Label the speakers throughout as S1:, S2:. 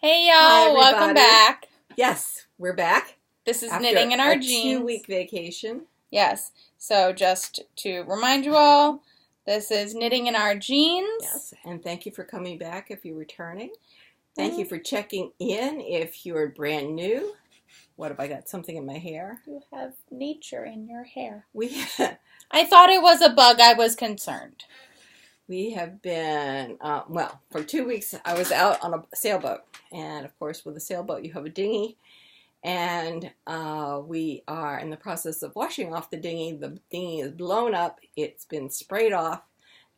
S1: Hey y'all, welcome back.
S2: Yes, we're back.
S1: This is Knitting in Our Jeans.
S2: 2-week vacation.
S1: Yes, so just to remind you all, this is Knitting in Our Jeans.
S2: Yes, and thank you for coming back if you're returning. Thank you for checking in if you're brand new. What have I got? Something in my hair?
S1: You have nature in your hair.
S2: I
S1: thought it was a bug. I was concerned.
S2: We have been, for 2 weeks I was out on a sailboat. And of course with a sailboat you have a dinghy. And we are in the process of washing off the dinghy. The dinghy is blown up. It's been sprayed off.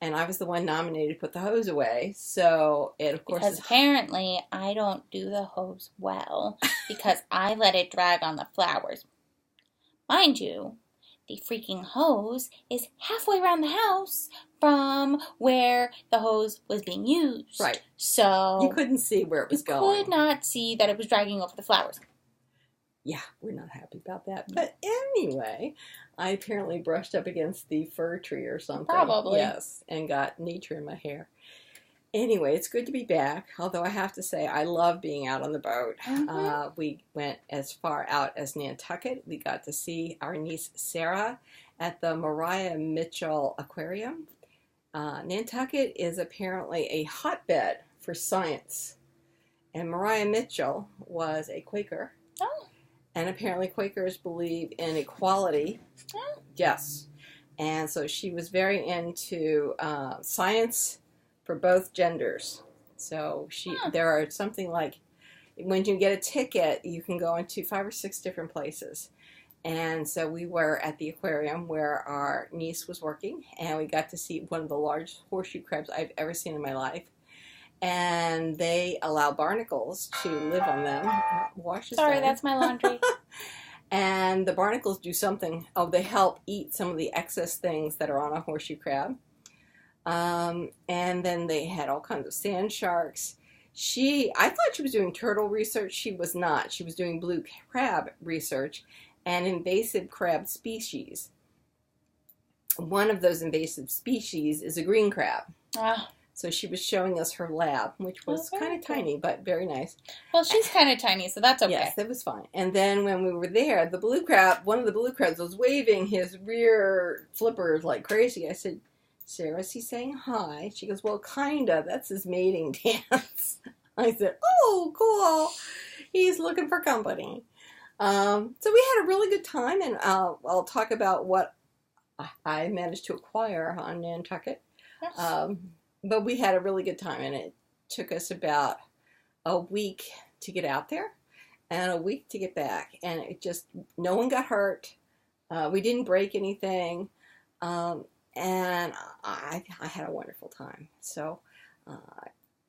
S2: And I was the one nominated to put the hose away. So it, of course,
S1: because apparently I don't do the hose well because I let it drag on the flowers. Mind you, the freaking hose is halfway around the house from where the hose was being used.
S2: Right.
S1: So
S2: you couldn't see where it was going.
S1: You could not see that it was dragging over the flowers.
S2: Yeah, we're not happy about that. But anyway, I apparently brushed up against the fir tree or something.
S1: Probably.
S2: Yes, and got nature in my hair. Anyway, it's good to be back, although I have to say I love being out on the boat.
S1: Mm-hmm.
S2: We went as far out as Nantucket. We got to see our niece Sarah at the Maria Mitchell Aquarium. Nantucket is apparently a hotbed for science. And Maria Mitchell was a Quaker.
S1: Oh.
S2: And apparently Quakers believe in equality.
S1: Oh.
S2: Yes. And so she was very into science for both genders. So there are something like, when you get a ticket, you can go into 5 or 6 different places. And so we were at the aquarium where our niece was working, and we got to see one of the largest horseshoe crabs I've ever seen in my life. And they allow barnacles to live on them.
S1: Sorry, that's my laundry.
S2: And the barnacles do something. Oh, they help eat some of the excess things that are on a horseshoe crab. And then they had all kinds of sand sharks. I thought she was doing turtle research. She was not. She was doing blue crab research and invasive crab species. One of those invasive species is a green crab.
S1: Ah.
S2: So she was showing us her lab, which was kind of tiny, but very nice.
S1: Well, she's kind of tiny, so that's okay.
S2: Yes, that was fine. And then when we were there, one of the blue crabs was waving his rear flippers like crazy. I said, Sarah, is he saying hi? She goes, well, kinda. That's his mating dance. I said, oh, cool. He's looking for company. So we had a really good time, and I'll talk about what I managed to acquire on Nantucket.
S1: Yes.
S2: But we had a really good time, and it took us about a week to get out there and a week to get back. And no one got hurt. We didn't break anything. And I had a wonderful time. So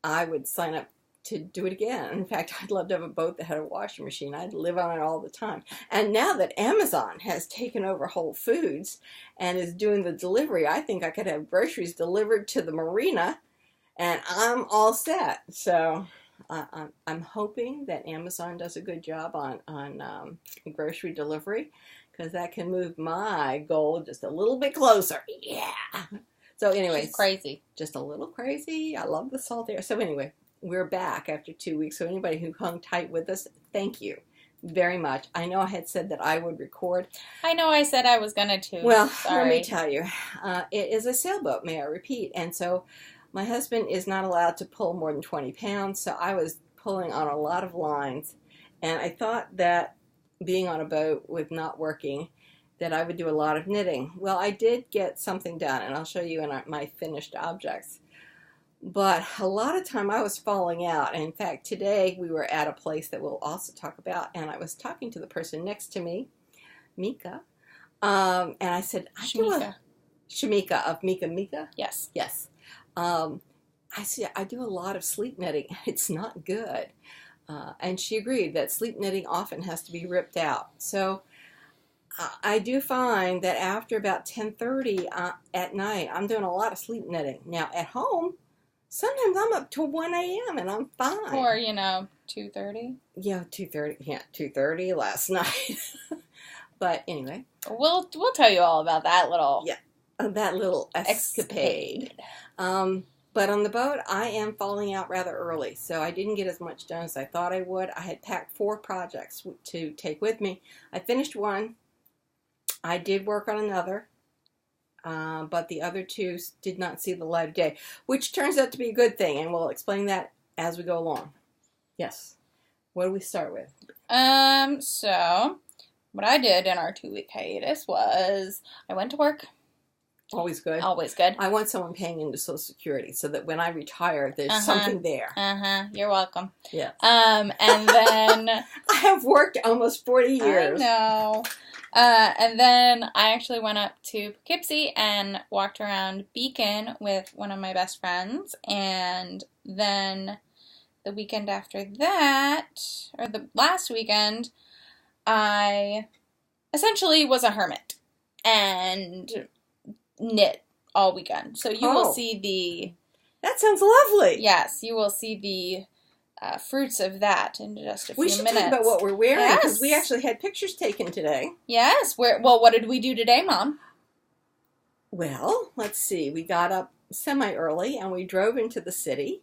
S2: I would sign up to do it again. In fact, I'd love to have a boat that had a washing machine. I'd live on it all the time. And now that Amazon has taken over Whole Foods and is doing the delivery, I think I could have groceries delivered to the marina, and I'm all set. So I'm hoping that Amazon does a good job on grocery delivery, because that can move my goal just a little bit closer. Yeah. So anyway,
S1: crazy.
S2: Just a little crazy. I love the salt air. So anyway, we're back after 2 weeks. So anybody who hung tight with us, thank you very much. I know I had said that I would record.
S1: I know I said I was going to too.
S2: Well,
S1: sorry.
S2: Let me tell you, it is a sailboat, may I repeat. And so my husband is not allowed to pull more than 20 pounds. So I was pulling on a lot of lines. And I thought that being on a boat with not working, that I would do a lot of knitting. Well, I did get something done, and I'll show you in my finished objects. But a lot of time I was falling out. And in fact, today we were at a place that we'll also talk about, and I was talking to the person next to me, Mika, and I said, Shameka of Mekamika?
S1: Yes.
S2: Yes. I said, I do a lot of sleep knitting. It's not good. And she agreed that sleep knitting often has to be ripped out. So I do find that after about 10:30 at night, I'm doing a lot of sleep knitting. Now, at home, sometimes I'm up till 1 a.m. and I'm fine.
S1: Or, 2:30.
S2: Yeah, 2:30. Yeah, 2:30 last night. But anyway.
S1: We'll tell you all about that little
S2: escapade. But on the boat, I am falling out rather early, so I didn't get as much done as I thought I would. I had packed 4 projects to take with me. I finished one. I did work on another, but the other 2 did not see the light of day, which turns out to be a good thing, and we'll explain that as we go along. Yes. What do we start with?
S1: So what I did in our 2-week hiatus was I went to work.
S2: Always good.
S1: Always good.
S2: I want someone paying into Social Security so that when I retire, there's something there.
S1: You're welcome.
S2: Yeah.
S1: And then
S2: I have worked almost 40 years.
S1: I know. And then I actually went up to Poughkeepsie and walked around Beacon with one of my best friends. And then the weekend after that, or the last weekend, I essentially was a hermit and knit all weekend. So you will see the...
S2: That sounds lovely.
S1: Yes, you will see the fruits of that in just a few minutes.
S2: We should talk about what we're wearing, because we actually had pictures taken today.
S1: Yes. Well, what did we do today, Mom?
S2: Well, let's see. We got up semi-early, and we drove into the city,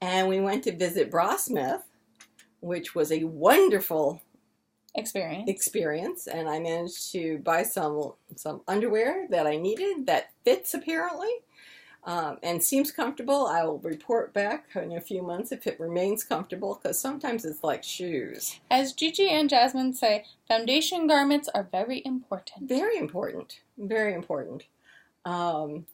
S2: and we went to visit Brasmith, which was a wonderful experience, and I managed to buy some underwear that I needed that fits apparently, and seems comfortable. I will report back in a few months if it remains comfortable, because sometimes it's like shoes.
S1: As Gigi and Jasmine say, foundation garments are very important.
S2: Very important. Very important. And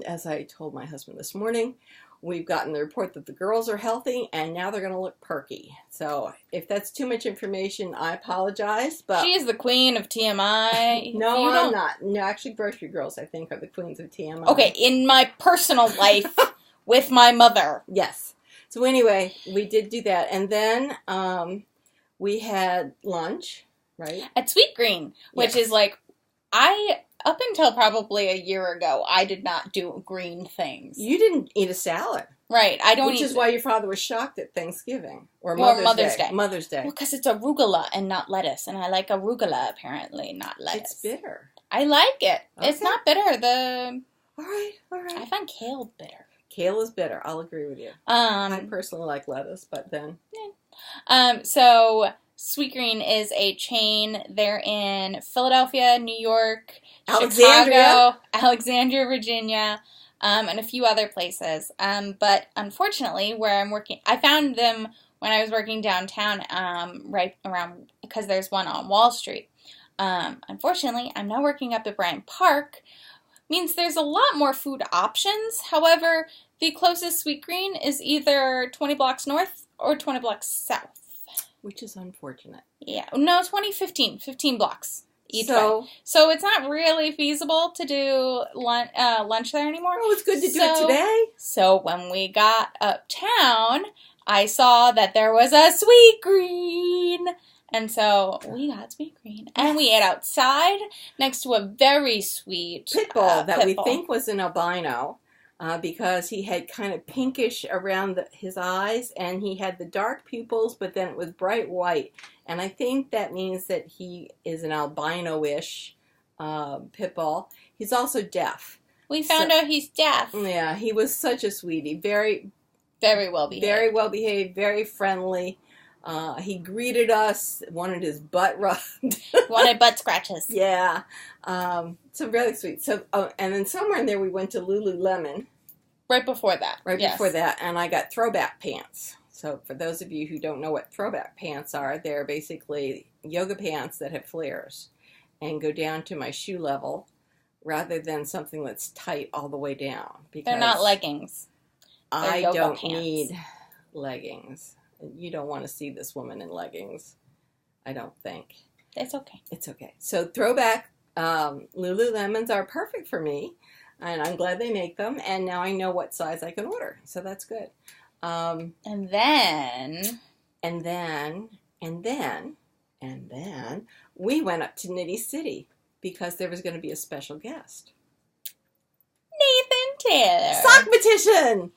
S2: as I told my husband this morning, we've gotten the report that the girls are healthy, and now they're going to look perky. So if that's too much information, I apologize. But
S1: she is the queen of TMI.
S2: No, I'm not. No, actually, grocery girls, I think, are the queens of TMI.
S1: Okay, in my personal life with my mother.
S2: Yes. So anyway, we did do that. And then we had lunch, right?
S1: At Sweet Green, which is like, up until probably a year ago, I did not do green things.
S2: You didn't eat a salad.
S1: Right. I don't
S2: Which is why your father was shocked at Thanksgiving. Or
S1: Mother's Day.
S2: Mother's Day.
S1: Well, because it's arugula and not lettuce. And I like arugula, apparently, not lettuce.
S2: It's bitter.
S1: I like it.
S2: Okay.
S1: It's not bitter.
S2: All right.
S1: I find kale bitter.
S2: Kale is bitter. I'll agree with you. I personally like lettuce, but then...
S1: Yeah. So... Sweetgreen is a chain. They're in Philadelphia, New York, Chicago, Alexandria, Virginia, and a few other places. But unfortunately, where I'm working, I found them when I was working downtown, right around, because there's one on Wall Street. Unfortunately, I'm now working up at Bryant Park. Means there's a lot more food options. However, the closest Sweetgreen is either 20 blocks north or 20 blocks south.
S2: Which is unfortunate.
S1: Yeah. No, 15 blocks each way. So it's not really feasible to do lunch there anymore.
S2: Oh, it's good to do it today.
S1: So when we got uptown, I saw that there was a Sweetgreen. And so we got Sweetgreen. And we ate outside next to a very sweet
S2: Pitbull that we think was an albino. Because he had kind of pinkish around his eyes, and he had the dark pupils, but then it was bright white. And I think that means that he is an albino-ish pit bull. He's also deaf.
S1: We found out he's deaf.
S2: Yeah, he was such a sweetie. Very,
S1: very well behaved.
S2: Very well behaved, very friendly. He greeted us, wanted his butt rubbed.
S1: Wanted butt scratches.
S2: Yeah. So really sweet. So, and then somewhere in there we went to Lululemon.
S1: Right before that.
S2: Before that. And I got throwback pants. So for those of you who don't know what throwback pants are, they're basically yoga pants that have flares and go down to my shoe level rather than something that's tight all the way down. Because
S1: they're not leggings.
S2: I don't need leggings. You don't want to see this woman in leggings, I don't think.
S1: It's okay.
S2: It's okay. So throwback Lululemons are perfect for me, and I'm glad they make them, and now I know what size I can order, so that's good.
S1: And then
S2: we went up to Knitty City because there was going to be a special guest.
S1: Nathan Taylor.
S2: Sockmatician!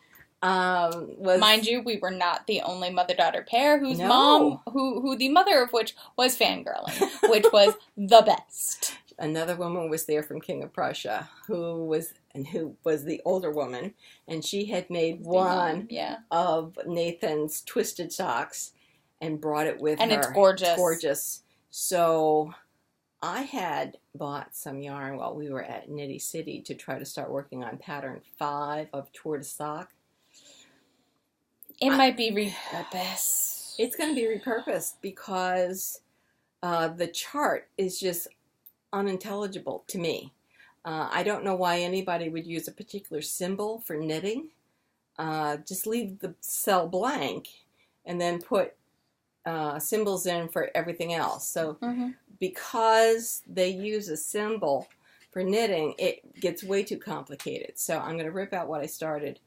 S1: Mind you, we were not the only mother-daughter pair whose mom, who the mother of which was fangirling, which was the best.
S2: Another woman was there from King of Prussia, who was the older woman, and she had made one of Nathan's twisted socks and brought it with her.
S1: And it's gorgeous.
S2: It's gorgeous. So I had bought some yarn while we were at Knitty City to try to start working on pattern 5 of Tour de Sock.
S1: It might be repurposed.
S2: It's going to be repurposed because the chart is just unintelligible to me. I don't know why anybody would use a particular symbol for knitting. Just leave the cell blank and then put symbols in for everything else. So because they use a symbol for knitting, it gets way too complicated. So I'm going to rip out what I started,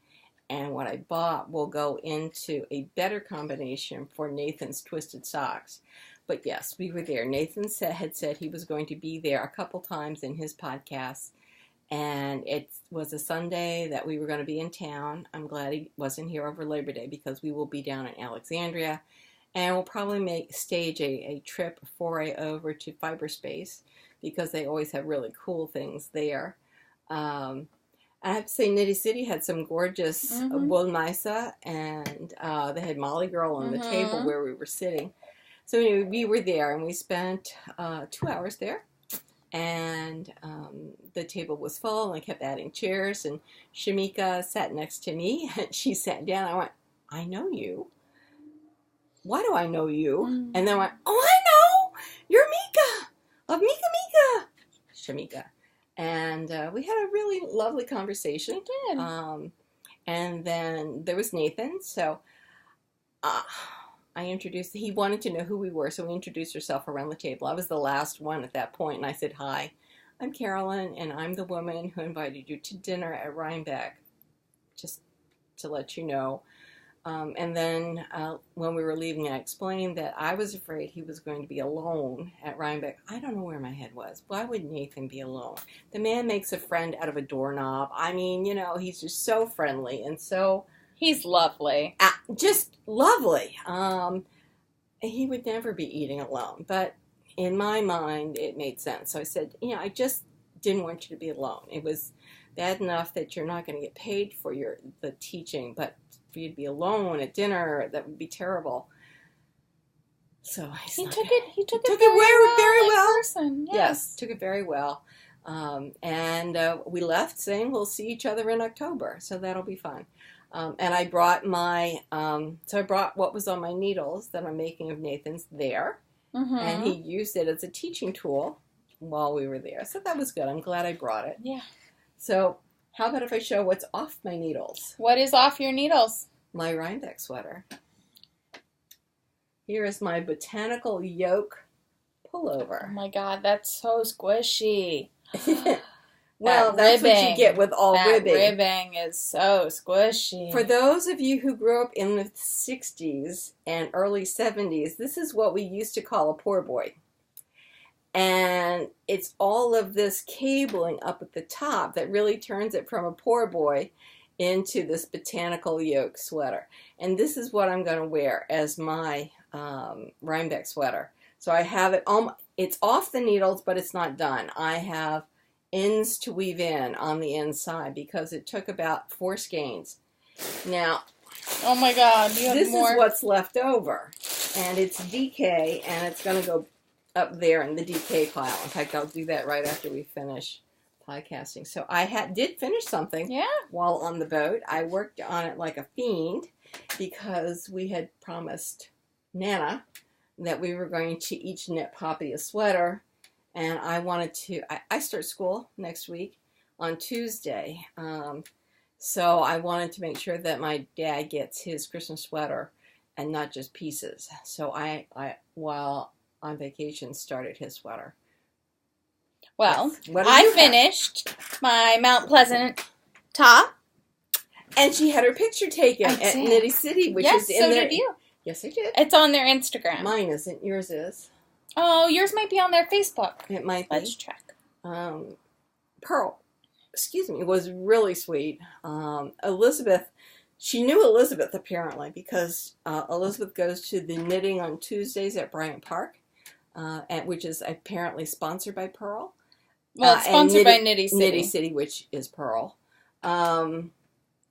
S2: and what I bought will go into a better combination for Nathan's twisted socks. But yes, we were there. Nathan had said he was going to be there a couple times in his podcast, and it was a Sunday that we were going to be in town. I'm glad he wasn't here over Labor Day because we will be down in Alexandria, and we'll probably stage a trip, a foray over to Fiberspace because they always have really cool things there. I have to say Knitty City had some gorgeous Wollmeise, and they had Molly Girl on the table where we were sitting. So anyway, we were there, and we spent 2 hours there, and the table was full, and I kept adding chairs, and Shameka sat next to me, and she sat down. I went, I know you. Why do I know you? And then I went, oh, I know! You're Mika! Of Mekamika! Shameka. And we had a really lovely conversation.
S1: We did.
S2: And then there was Nathan, so he wanted to know who we were, so we introduced ourselves around the table. I was the last one at that point, and I said, hi, I'm Carolyn, and I'm the woman who invited you to dinner at Rhinebeck, just to let you know. And then when we were leaving, I explained that I was afraid he was going to be alone at Rhinebeck. I don't know where my head was. Why would Nathan be alone? The man makes a friend out of a doorknob. I mean, he's just so friendly and so...
S1: He's lovely.
S2: Just lovely. He would never be eating alone. But in my mind, it made sense. So I said, I just didn't want you to be alone. It was bad enough that you're not going to get paid for the teaching, but for you to be alone at dinner, that would be terrible. So he took it very well.
S1: Person.
S2: Yes, took it very well. And we left saying we'll see each other in October. So that'll be fun. And I brought I brought what was on my needles that I'm making of Nathan's there. And he used it as a teaching tool while we were there. So that was good. I'm glad I brought it.
S1: Yeah.
S2: So how about if I show what's off my needles?
S1: What is off your needles?
S2: My Rhinebeck sweater. Here is my Botanical Yoke pullover.
S1: Oh my God, that's so squishy.
S2: Well, that's what you get with all ribbing.
S1: That ribbing is so squishy.
S2: For those of you who grew up in the 60s and early 70s, this is what we used to call a poor boy. And it's all of this cabling up at the top that really turns it from a poor boy into this Botanical Yoke sweater. And this is what I'm going to wear as my Rhinebeck sweater. So I have it, it's off the needles, but it's not done. I have ends to weave in on the inside because it took about 4 skeins. Now,
S1: oh my God, you have
S2: this
S1: more.
S2: Is what's left over, and it's DK, and it's going to go up there in the DK pile. In fact, I'll do that right after we finish podcasting. So I did finish something while on the boat. I worked on it like a fiend because we had promised Nana that we were going to each knit Poppy a sweater. And I wanted to, I start school next week on Tuesday. So I wanted to make sure that my dad gets his Christmas sweater and not just pieces. So I while on vacation, started his sweater.
S1: Well, I finished my Mount Pleasant top.
S2: And she had her picture taken at Knitty City, which is in there.
S1: Yes, so did you.
S2: Yes, I did.
S1: It's on their Instagram.
S2: Mine isn't. Yours is.
S1: Oh, yours might be on their Facebook.
S2: It might be.
S1: Let's check.
S2: Pearl, was really sweet. Elizabeth, she knew Elizabeth apparently because Elizabeth goes to the knitting on Tuesdays at Bryant Park, which is apparently sponsored by Pearl.
S1: Well, it's sponsored by Knitty City.
S2: Knitty City, which is Pearl.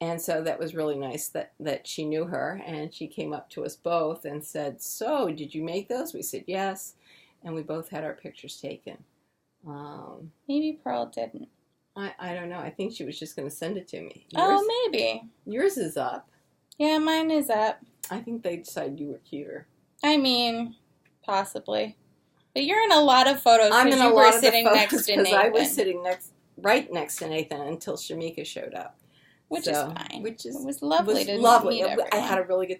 S2: And so that was really nice that she knew her, and she came up to us both and said, "So, did you make those?" We said yes, and we both had our pictures taken.
S1: Maybe Pearl didn't.
S2: I don't know. I think she was just going to send it to me.
S1: Maybe.
S2: Yours is up.
S1: Yeah, mine is up.
S2: I think they decided you were cuter.
S1: I mean, possibly. But you're in a lot of photos
S2: I'm in
S1: because
S2: a
S1: you
S2: lot
S1: were
S2: of
S1: sitting
S2: the
S1: next
S2: photos
S1: to
S2: because
S1: Nathan.
S2: I was sitting right next to Nathan until Shameka showed up.
S1: Which is fine.
S2: It
S1: was lovely to meet everyone.
S2: I had a really good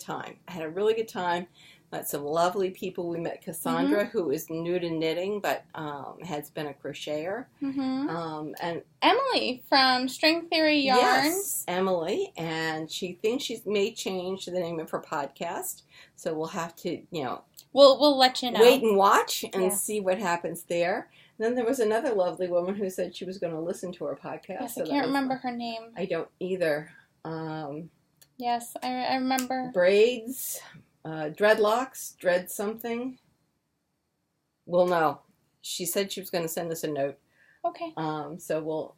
S2: time. Met some lovely people. We met Cassandra, who is new to knitting, but has been a crocheter. And
S1: Emily from String Theory Yarns.
S2: Yes, Emily. And she thinks she may change the name of her podcast. So we'll have to,
S1: We'll let you know.
S2: Wait and watch and see what happens there. Then there was another lovely woman who said she was going to listen to our podcast.
S1: Yes, I can't remember her name.
S2: I don't either.
S1: Yes, I remember.
S2: Braids, dreadlocks, dread something. We'll know. She said she was going to send us a note.
S1: Okay.
S2: So we'll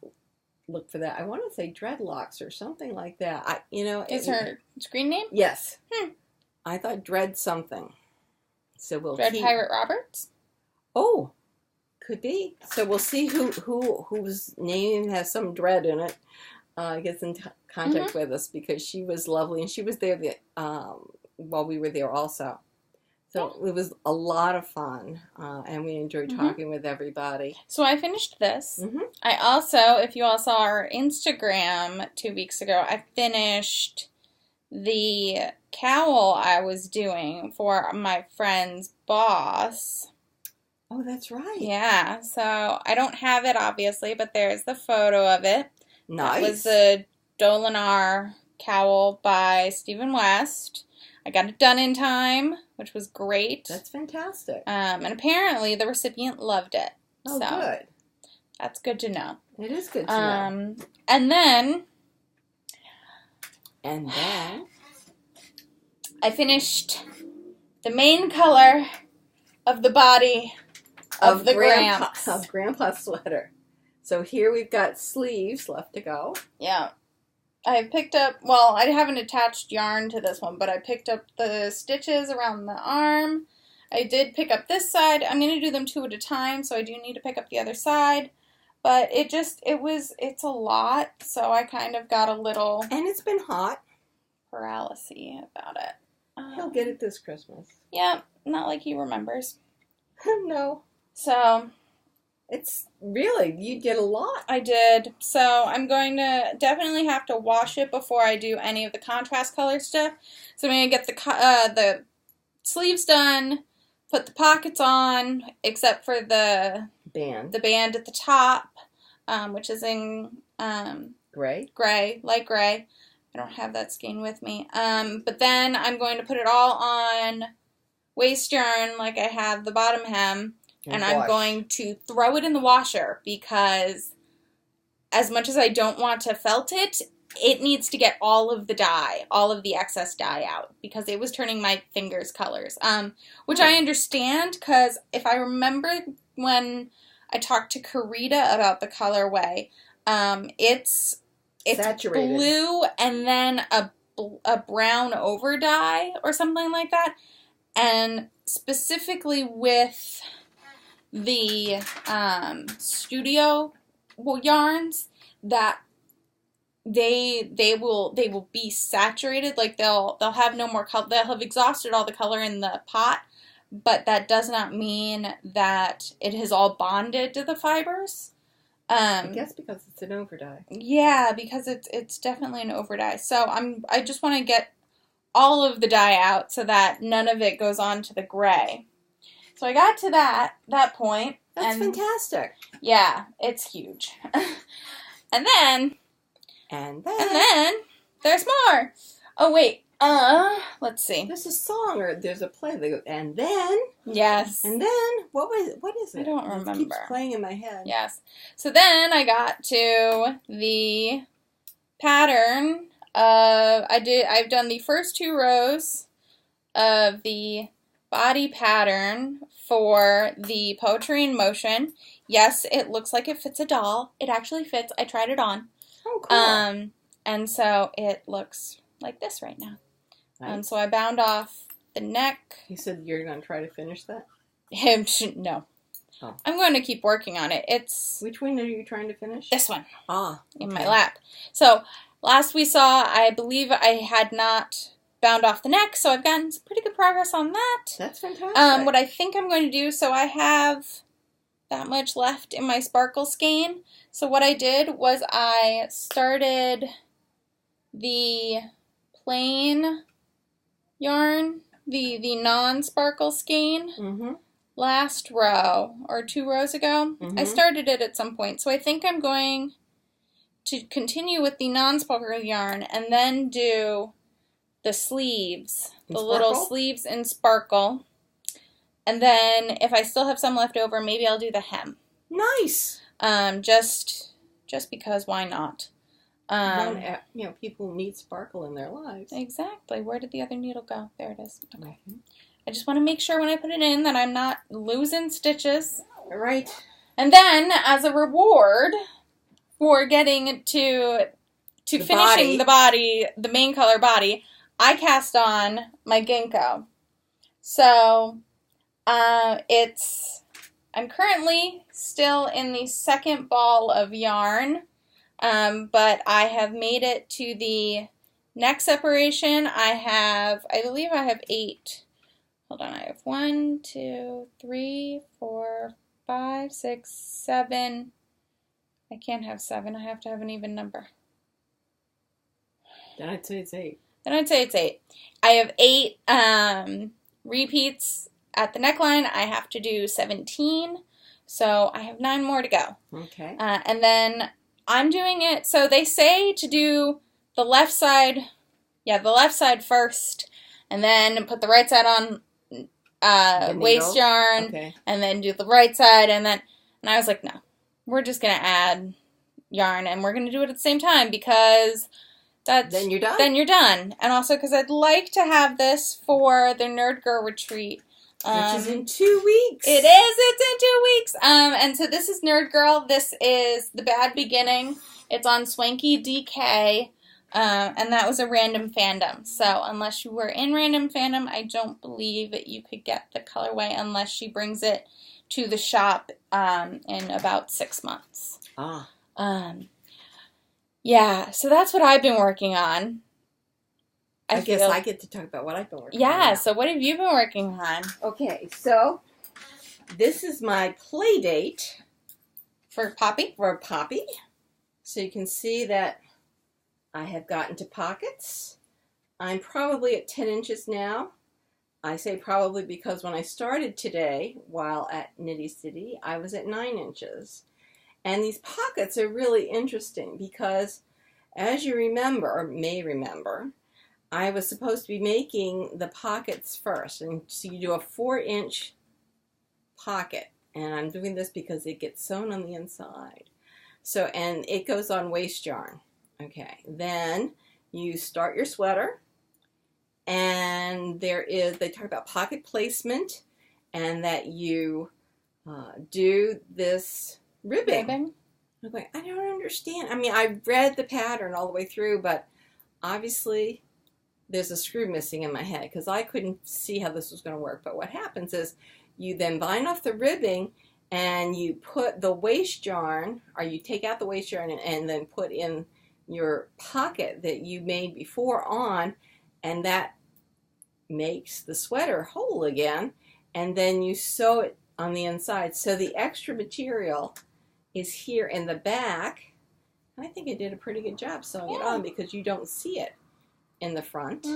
S2: look for that. I want to say dreadlocks or something like that.
S1: Is her screen name?
S2: Yes. I thought dread something. So we'll
S1: Dread Pirate Roberts?
S2: Oh, could be. So we'll see whose name has some dread in it. Gets in contact with us because she was lovely and she was there while we were there also. So it was a lot of fun and we enjoyed talking with everybody.
S1: So I finished this. I also, if you all saw our Instagram 2 weeks ago, I finished the cowl I was doing for my friend's boss.
S2: Oh, that's right.
S1: Yeah, so I don't have it, obviously, but there's the photo of it.
S2: Nice.
S1: That was the Dolinar cowl by Stephen West. I got it done in time, which was great.
S2: That's fantastic.
S1: And apparently the recipient loved it.
S2: Oh,
S1: so
S2: good.
S1: That's good to know.
S2: It is good to know.
S1: And then I finished the main color of the body of the Gramps.
S2: Of Grandpa's sweater. So here we've got sleeves left to go.
S1: Yeah. I picked up, well, I haven't attached yarn to this one, but I picked up the stitches around the arm. I did pick up this side. I'm going to do them 2 at a time, so I do need to pick up the other side. But it's a lot, so I kind of got a little...
S2: And it's been hot.
S1: Paralysis about it.
S2: He'll get it this Christmas.
S1: Yeah, not like he remembers.
S2: No.
S1: So...
S2: It's really, you did a lot.
S1: I did. So I'm going to definitely have to wash it before I do any of the contrast color stuff. So I'm going to get the sleeves done, put the pockets on, except for the band at the top, which is in light gray. I don't have that skein with me. But then I'm going to put it all on waste yarn like I have the bottom hem. And I'm going to throw it in the washer because as much as I don't want to felt it, it needs to get all of the dye, all of the excess dye out because it was turning my fingers colors, which I understand because if I remember when I talked to Karita about the colorway, it's
S2: saturated.
S1: Blue and then a brown over dye or something like that. And specifically with the studio yarns that they will be saturated, like they'll have no more color, they'll have exhausted all the color in the pot, but that does not mean that it has all bonded to the fibers.
S2: I guess because it's an overdye.
S1: Yeah, because it's definitely an overdye. So I just want to get all of the dye out so that none of it goes on to the gray. So I got to that point.
S2: That's fantastic.
S1: Yeah, it's huge. And then there's more. Oh wait. Let's see.
S2: There's a song or there's a play that goes, and then.
S1: Yes.
S2: And then what is it?
S1: I don't remember.
S2: It keeps playing in my head.
S1: Yes. So then I got to the pattern of I've done the first 2 rows of the body pattern for the Poetry in Motion. Yes, it looks like it fits a doll. It actually fits. I tried it on.
S2: Oh, cool.
S1: And so it looks like this right now.
S2: Nice.
S1: So I bound off the neck.
S2: You said you're going to try to finish that?
S1: No.
S2: Oh.
S1: I'm going to keep working on it.
S2: Which one are you trying to finish?
S1: This one.
S2: Ah. Okay.
S1: In my lap. So last we saw, I believe I had not bound off the neck, so I've gotten some pretty good progress on that.
S2: That's fantastic.
S1: What I think I'm going to do, so I have that much left in my sparkle skein. So what I did was I started the plain yarn, the non-sparkle skein, last row, or 2 rows ago. I started it at some point, so I think I'm going to continue with the non-sparkle yarn and then do the sleeves, the little sleeves in sparkle. And then if I still have some left over, maybe I'll do the hem.
S2: Nice.
S1: Just because, why not?
S2: People need sparkle in their lives.
S1: Exactly. Where did the other needle go? There it is. Okay. I just want to make sure when I put it in that I'm not losing stitches.
S2: Right.
S1: And then, as a reward for getting to finishing the body, the main color body, I cast on my Ginkgo. So, I'm currently still in the second ball of yarn, but I have made it to the neck separation. I believe I have 8. Hold on, I have 1, 2, 3, 4, 5, 6, 7. I can't have 7. I have to have an even number.
S2: Then I'd say it's 8.
S1: I have 8 repeats at the neckline. I have to do 17. So I have 9 more to go.
S2: Okay.
S1: And then I'm doing it. So they say to do the left side first, and then put the right side on waist yarn, and then do the right side, and I was like, no, we're just gonna add yarn, and we're gonna do it at the same time because then you're done. And also because I'd like to have this for the Nerd Girl retreat,
S2: which is in 2 weeks.
S1: It is. It's in 2 weeks. And so this is Nerd Girl. This is The Bad Beginning. It's on Swanky DK. And that was a random fandom. So unless you were in random fandom, I don't believe that you could get the colorway unless she brings it to the shop in about 6 months. Yeah, so that's what I've been working on.
S2: I guess I get to talk about what I've been working on.
S1: Yeah, so what have you been working on?
S2: Okay, so this is my Playdate.
S1: For Poppy?
S2: For Poppy. So you can see that I have gotten to pockets. I'm probably at 10 inches now. I say probably because when I started today, while at Knitty City, I was at 9 inches. And these pockets are really interesting because, as you may remember, I was supposed to be making the pockets first. And so you do a 4-inch pocket. And I'm doing this because it gets sewn on the inside. So, and it goes on waist yarn. Okay, then you start your sweater, and they talk about pocket placement, and that you do this ribbing. I'm going, I don't understand. I mean, I read the pattern all the way through, but obviously there's a screw missing in my head because I couldn't see how this was going to work. But what happens is you then bind off the ribbing, and you put the waist yarn, or you take out the waist yarn and then put in your pocket that you made before on, and that makes the sweater whole again, and then you sew it on the inside. So the extra material is here in the back. I think I did a pretty good job sewing it on because you don't see it in the front.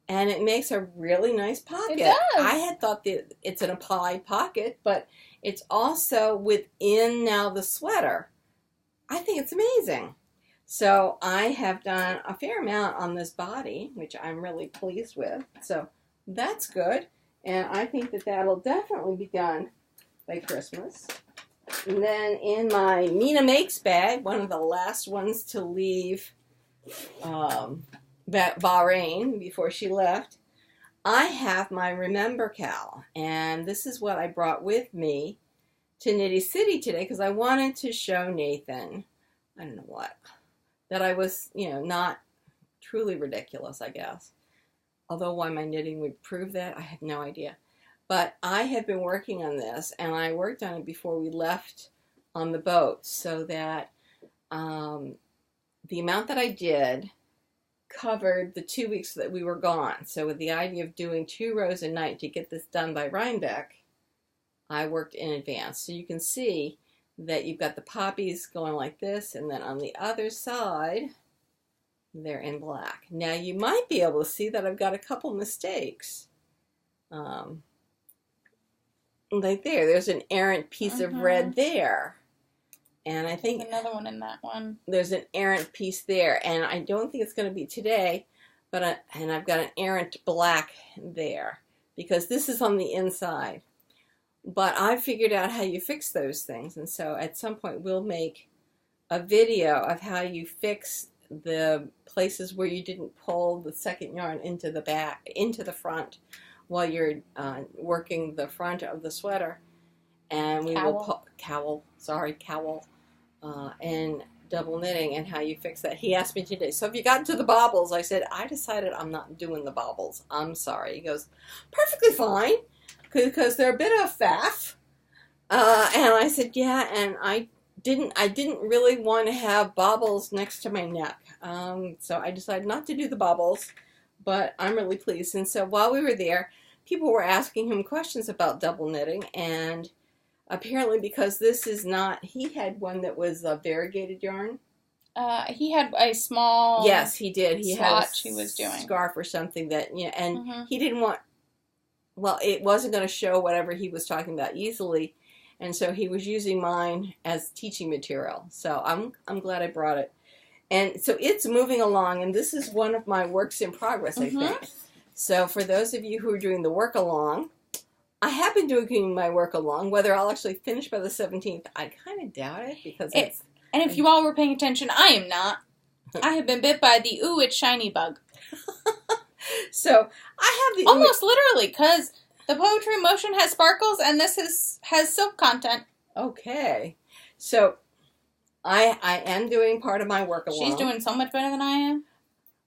S2: And it makes a really nice pocket.
S1: It does.
S2: I had thought that it's an applied pocket, but it's also within now the sweater. I think it's amazing. So I have done a fair amount on this body, which I'm really pleased with. So that's good. And I think that that'll definitely be done by Christmas. And then in my Mina Makes bag, one of the last ones to leave Bahrain before she left, I have my Remember Cowl, and this is what I brought with me to Knitty City today because I wanted to show Nathan, I don't know what, that I was, not truly ridiculous, I guess. Although why my knitting would prove that, I have no idea. But I have been working on this, and I worked on it before we left on the boat so that the amount that I did covered the 2 weeks that we were gone. So with the idea of doing 2 rows a night to get this done by Rhinebeck, I worked in advance. So you can see that you've got the poppies going like this, and then on the other side, they're in black. Now you might be able to see that I've got a couple mistakes. Like there's an errant piece of red there. And I think
S1: there's another one in that one.
S2: There's an errant piece there, and I don't think it's going to be today, but and I've got an errant black there because this is on the inside. But I figured out how you fix those things, and so at some point we'll make a video of how you fix the places where you didn't pull the second yarn into the front while you're working the front of the sweater. And we will pull cowl and double knitting and how you fix that. He asked me today, so have you gotten to the bobbles? I said, I decided I'm not doing the bobbles. I'm sorry. He goes, perfectly fine, because they're a bit of a faff. And I said, yeah, and I didn't really want to have bobbles next to my neck. So I decided not to do the bobbles, but I'm really pleased. And so while we were there, people were asking him questions about double knitting, and apparently because this is not, he had one that was a variegated yarn.
S1: He had a small.
S2: Yes, he did. He had a
S1: he was doing
S2: scarf or something that, and he didn't want, well, it wasn't going to show whatever he was talking about easily, and so he was using mine as teaching material. So I'm glad I brought it. And so it's moving along, and this is one of my works in progress, I think. So for those of you who are doing the work along, I have been doing my work along. Whether I'll actually finish by the 17th, I kind of doubt it because it's...
S1: And if you all were paying attention, I am not. I have been bit by the ooh, it's shiny bug.
S2: So I have the...
S1: Almost literally, because the Poetry in Motion has sparkles and this has silk content.
S2: Okay. So I am doing part of my work along.
S1: She's doing so much better than I am.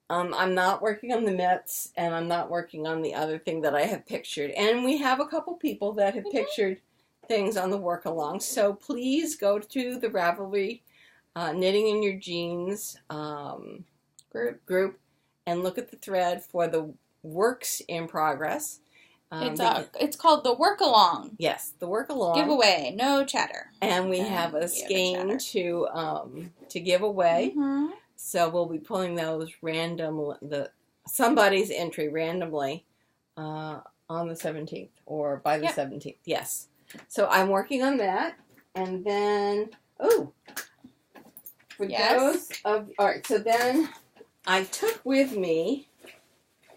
S2: I'm not working on the mitts, and I'm not working on the other thing that I have pictured. And we have a couple people that have pictured things on the work along. So please go to the Ravelry Knitting in Your Jeans group and look at the thread for the works in progress.
S1: It's called the Work Along.
S2: Yes, the Work Along
S1: Giveaway, no chatter.
S2: And we have a skein to give away. So we'll be pulling those somebody's entry randomly on the 17th or by the 17th. Yes. So I'm working on that, and then all right. So then I took with me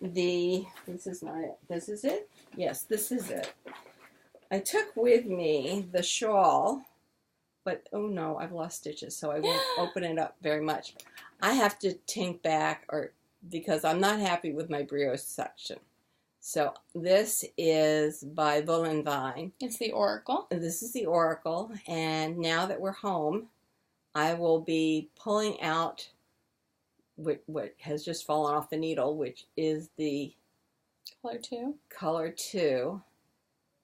S2: this is it. Yes, this is it. I took with me the shawl, but oh no, I've lost stitches, so I won't open it up very much. I have to tink back because I'm not happy with my brioche section. So this is by Vine.
S1: It's the Oracle.
S2: This is the Oracle, and now that we're home, I will be pulling out what has just fallen off the needle, which is the Color 2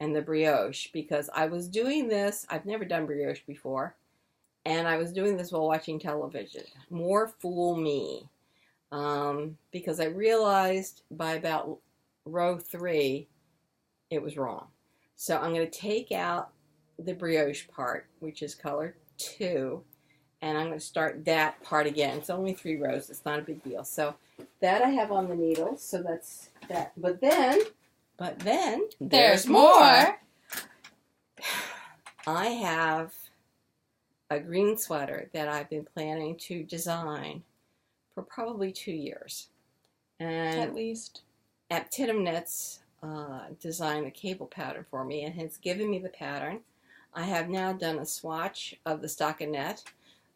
S2: and the brioche, because I was doing this, I've never done brioche before, and I was doing this while watching television. More fool me. Because I realized by about row 3, it was wrong. So I'm going to take out the brioche part, which is color 2, and I'm going to start that part again. It's only 3 rows. It's not a big deal. So that I have on the needle. So that's that. But then there's more. I have a green sweater that I've been planning to design for probably 2 years. And
S1: at least.
S2: Knitty Knits designed a cable pattern for me and has given me the pattern. I have now done a swatch of the stockinette.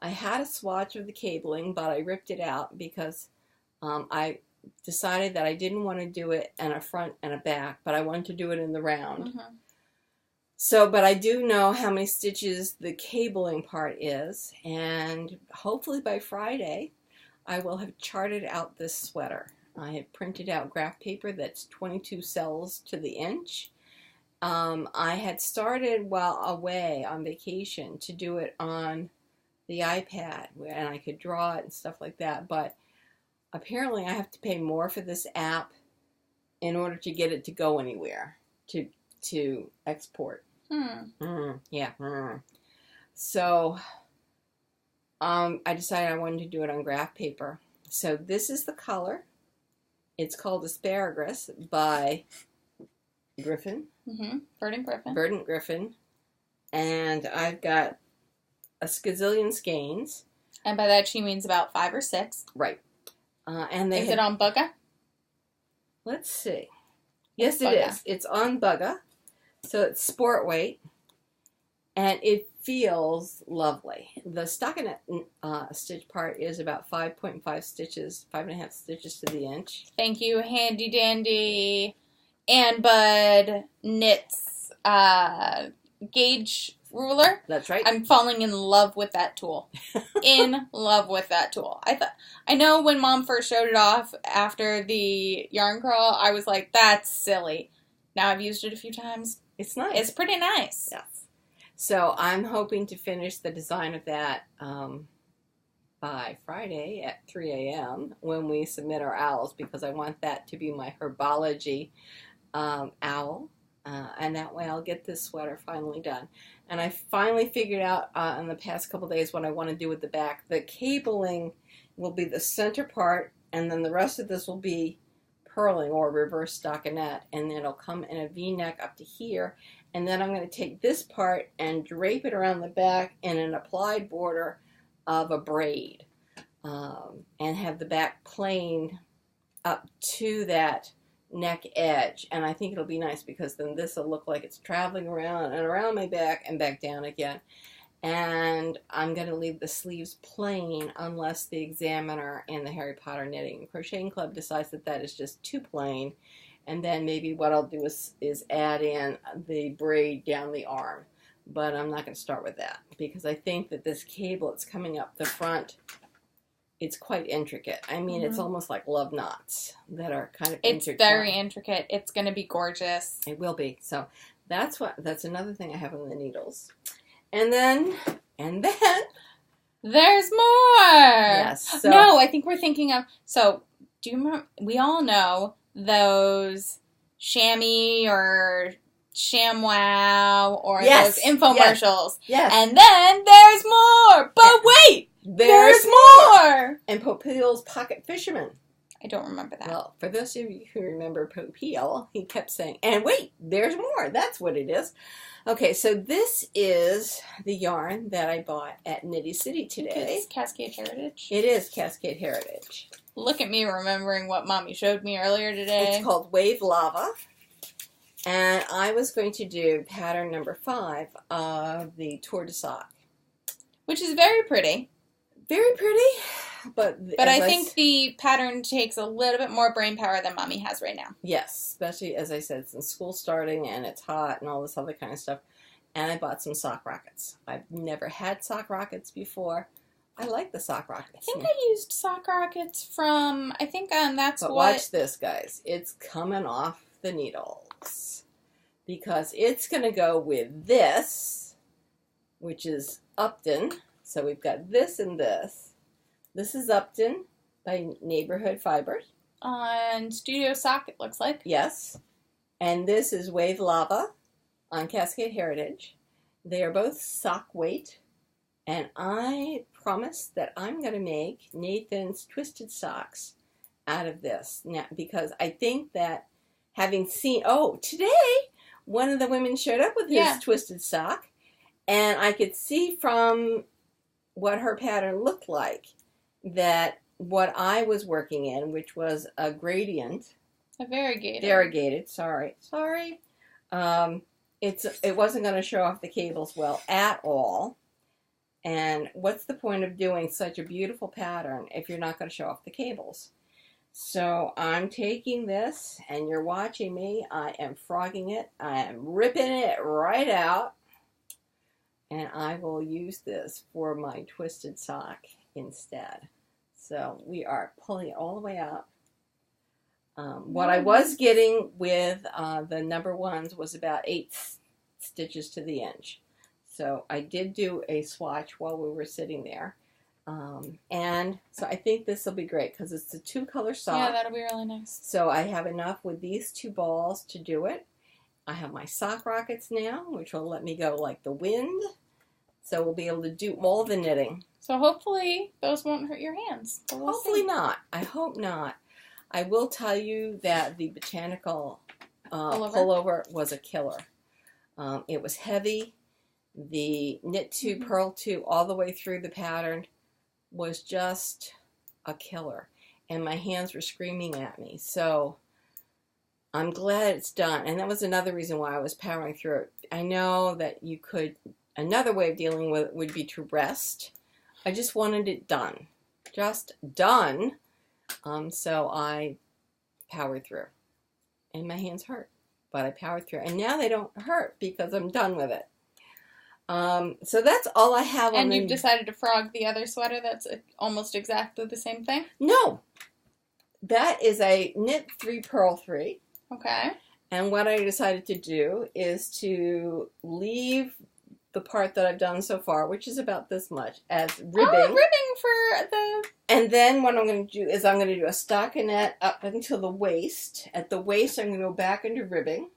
S2: I had a swatch of the cabling, but I ripped it out because I decided that I didn't want to do it in a front and a back, but I wanted to do it in the round.
S1: Mm-hmm.
S2: So, but I do know how many stitches the cabling part is, and hopefully by Friday, I will have charted out this sweater. I have printed out graph paper that's 22 cells to the inch. I had started while away on vacation to do it on the iPad, and I could draw it and stuff like that, but apparently I have to pay more for this app in order to get it to go anywhere, to export. Yeah. So I decided I wanted to do it on graph paper. So this is the color. It's called Asparagus by Griffin. Verdant Griffin. And I've got a skazillion skeins.
S1: And by that she means about 5 or 6.
S2: Right. And they
S1: is it on Bugga?
S2: Let's see. Yes, it is. It's on Bugga. So it's sport weight. And it feels lovely. The stockinette stitch part is about 5.5 stitches, 5.5 stitches to the inch.
S1: Thank you, Handy Dandy and Bud Knits gauge ruler.
S2: That's right.
S1: I'm falling in love with that tool. In love with that tool. I know when Mom first showed it off after the yarn crawl, I was like, that's silly. Now I've used it a few times.
S2: It's nice.
S1: It's pretty nice.
S2: Yes. So I'm hoping to finish the design of that by Friday at 3 a.m. when we submit our owls, because I want that to be my herbology owl. And that way I'll get this sweater finally done. And I finally figured out in the past couple days what I want to do with the back. The cabling will be the center part, and then the rest of this will be purling or reverse stockinette, and then it'll come in a V-neck up to here. And then I'm going to take this part and drape it around the back in an applied border of a braid, and have the back plain up to that neck edge. And I think it'll be nice because then this will look like it's traveling around and around my back and back down again. And I'm going to leave the sleeves plain unless the Examiner and the Harry Potter Knitting and Crocheting Club decides that that is just too plain. And then maybe what I'll do is add in the braid down the arm. But I'm not going to start with that because I think that this cable that's coming up the front, it's quite intricate. I mean, it's almost like love knots that are kind of
S1: It's very intricate. It's going to be gorgeous.
S2: It will be. So that's another thing I have on the needles. And then
S1: there's more.
S2: Yes. So,
S1: no, I think we're thinking of, so do you remember, we all know those chamois or ShamWow or those infomercials.
S2: Yes.
S1: And then there's more. But wait, there's more.
S2: And Popeil's Pocket Fisherman.
S1: I don't remember that.
S2: Well, for those of you who remember Popeil, he kept saying, and wait, there's more. That's what it is. Okay, so this is the yarn that I bought at Knitty City today.
S1: It's Cascade Heritage.
S2: It is Cascade Heritage.
S1: Look at me remembering what Mommy showed me earlier today.
S2: It's called Wave Lava. And I was going to do pattern number 5 of the Tour de Sock.
S1: Which is very pretty.
S2: Very pretty. But
S1: I think the pattern takes a little bit more brain power than Mommy has right now.
S2: Yes, especially, as I said, since school starting and it's hot and all this other kind of stuff. And I bought some sock rockets. I've never had sock rockets before. I like the sock rockets.
S1: I think I used sock rockets from, that's
S2: but
S1: what...
S2: watch this, guys. It's coming off the needles. Because it's going to go with this, which is Upton. So we've got this and this. This is Upton by Neighborhood Fibers.
S1: On Studio Sock, it looks like.
S2: Yes. And this is Wave Lava on Cascade Heritage. They are both sock weight. And I promise that I'm going to make Nathan's Twisted Socks out of this. Now, because I think that having seen... Oh, today one of the women showed up with his Twisted Sock. And I could see from what her pattern looked like that what I was working in, which was a gradient,
S1: a variegated.
S2: Variegated, sorry. It wasn't going to show off the cables well at all. And what's the point of doing such a beautiful pattern if you're not going to show off the cables? So I'm taking this, and you're watching me. I am frogging it. I am ripping it right out. And I will use this for my twisted sock instead. So we are pulling it all the way out. What I was getting with the number ones was about 8 stitches to the inch. So I did do a swatch while we were sitting there. And so I think this will be great because it's a 2-color sock.
S1: Yeah, that'll be really nice.
S2: So I have enough with these 2 balls to do it. I have my sock rockets now, which will let me go like the wind. So we'll be able to do all the knitting.
S1: So hopefully those won't hurt your hands. But we'll
S2: Hopefully
S1: see.
S2: not. I hope not. I will tell you that the Botanical pullover was a killer. It was heavy. The knit 2, purl 2, all the way through the pattern was just a killer. And my hands were screaming at me. So I'm glad it's done. And that was another reason why I was powering through it. I know that you could, another way of dealing with it would be to rest. I just wanted it done. Just done. So I powered through. And my hands hurt. But I powered through. And now they don't hurt because I'm done with it. So that's all I have on.
S1: And you've decided to frog the other sweater that's almost exactly the same thing?
S2: No. That is a knit 3, purl 3.
S1: Okay.
S2: And what I decided to do is to leave the part that I've done so far, which is about this much, as ribbing.
S1: Oh, ribbing for the...
S2: And then what I'm going to do is I'm going to do a stockinette up until the waist. At the waist, I'm going to go back into ribbing.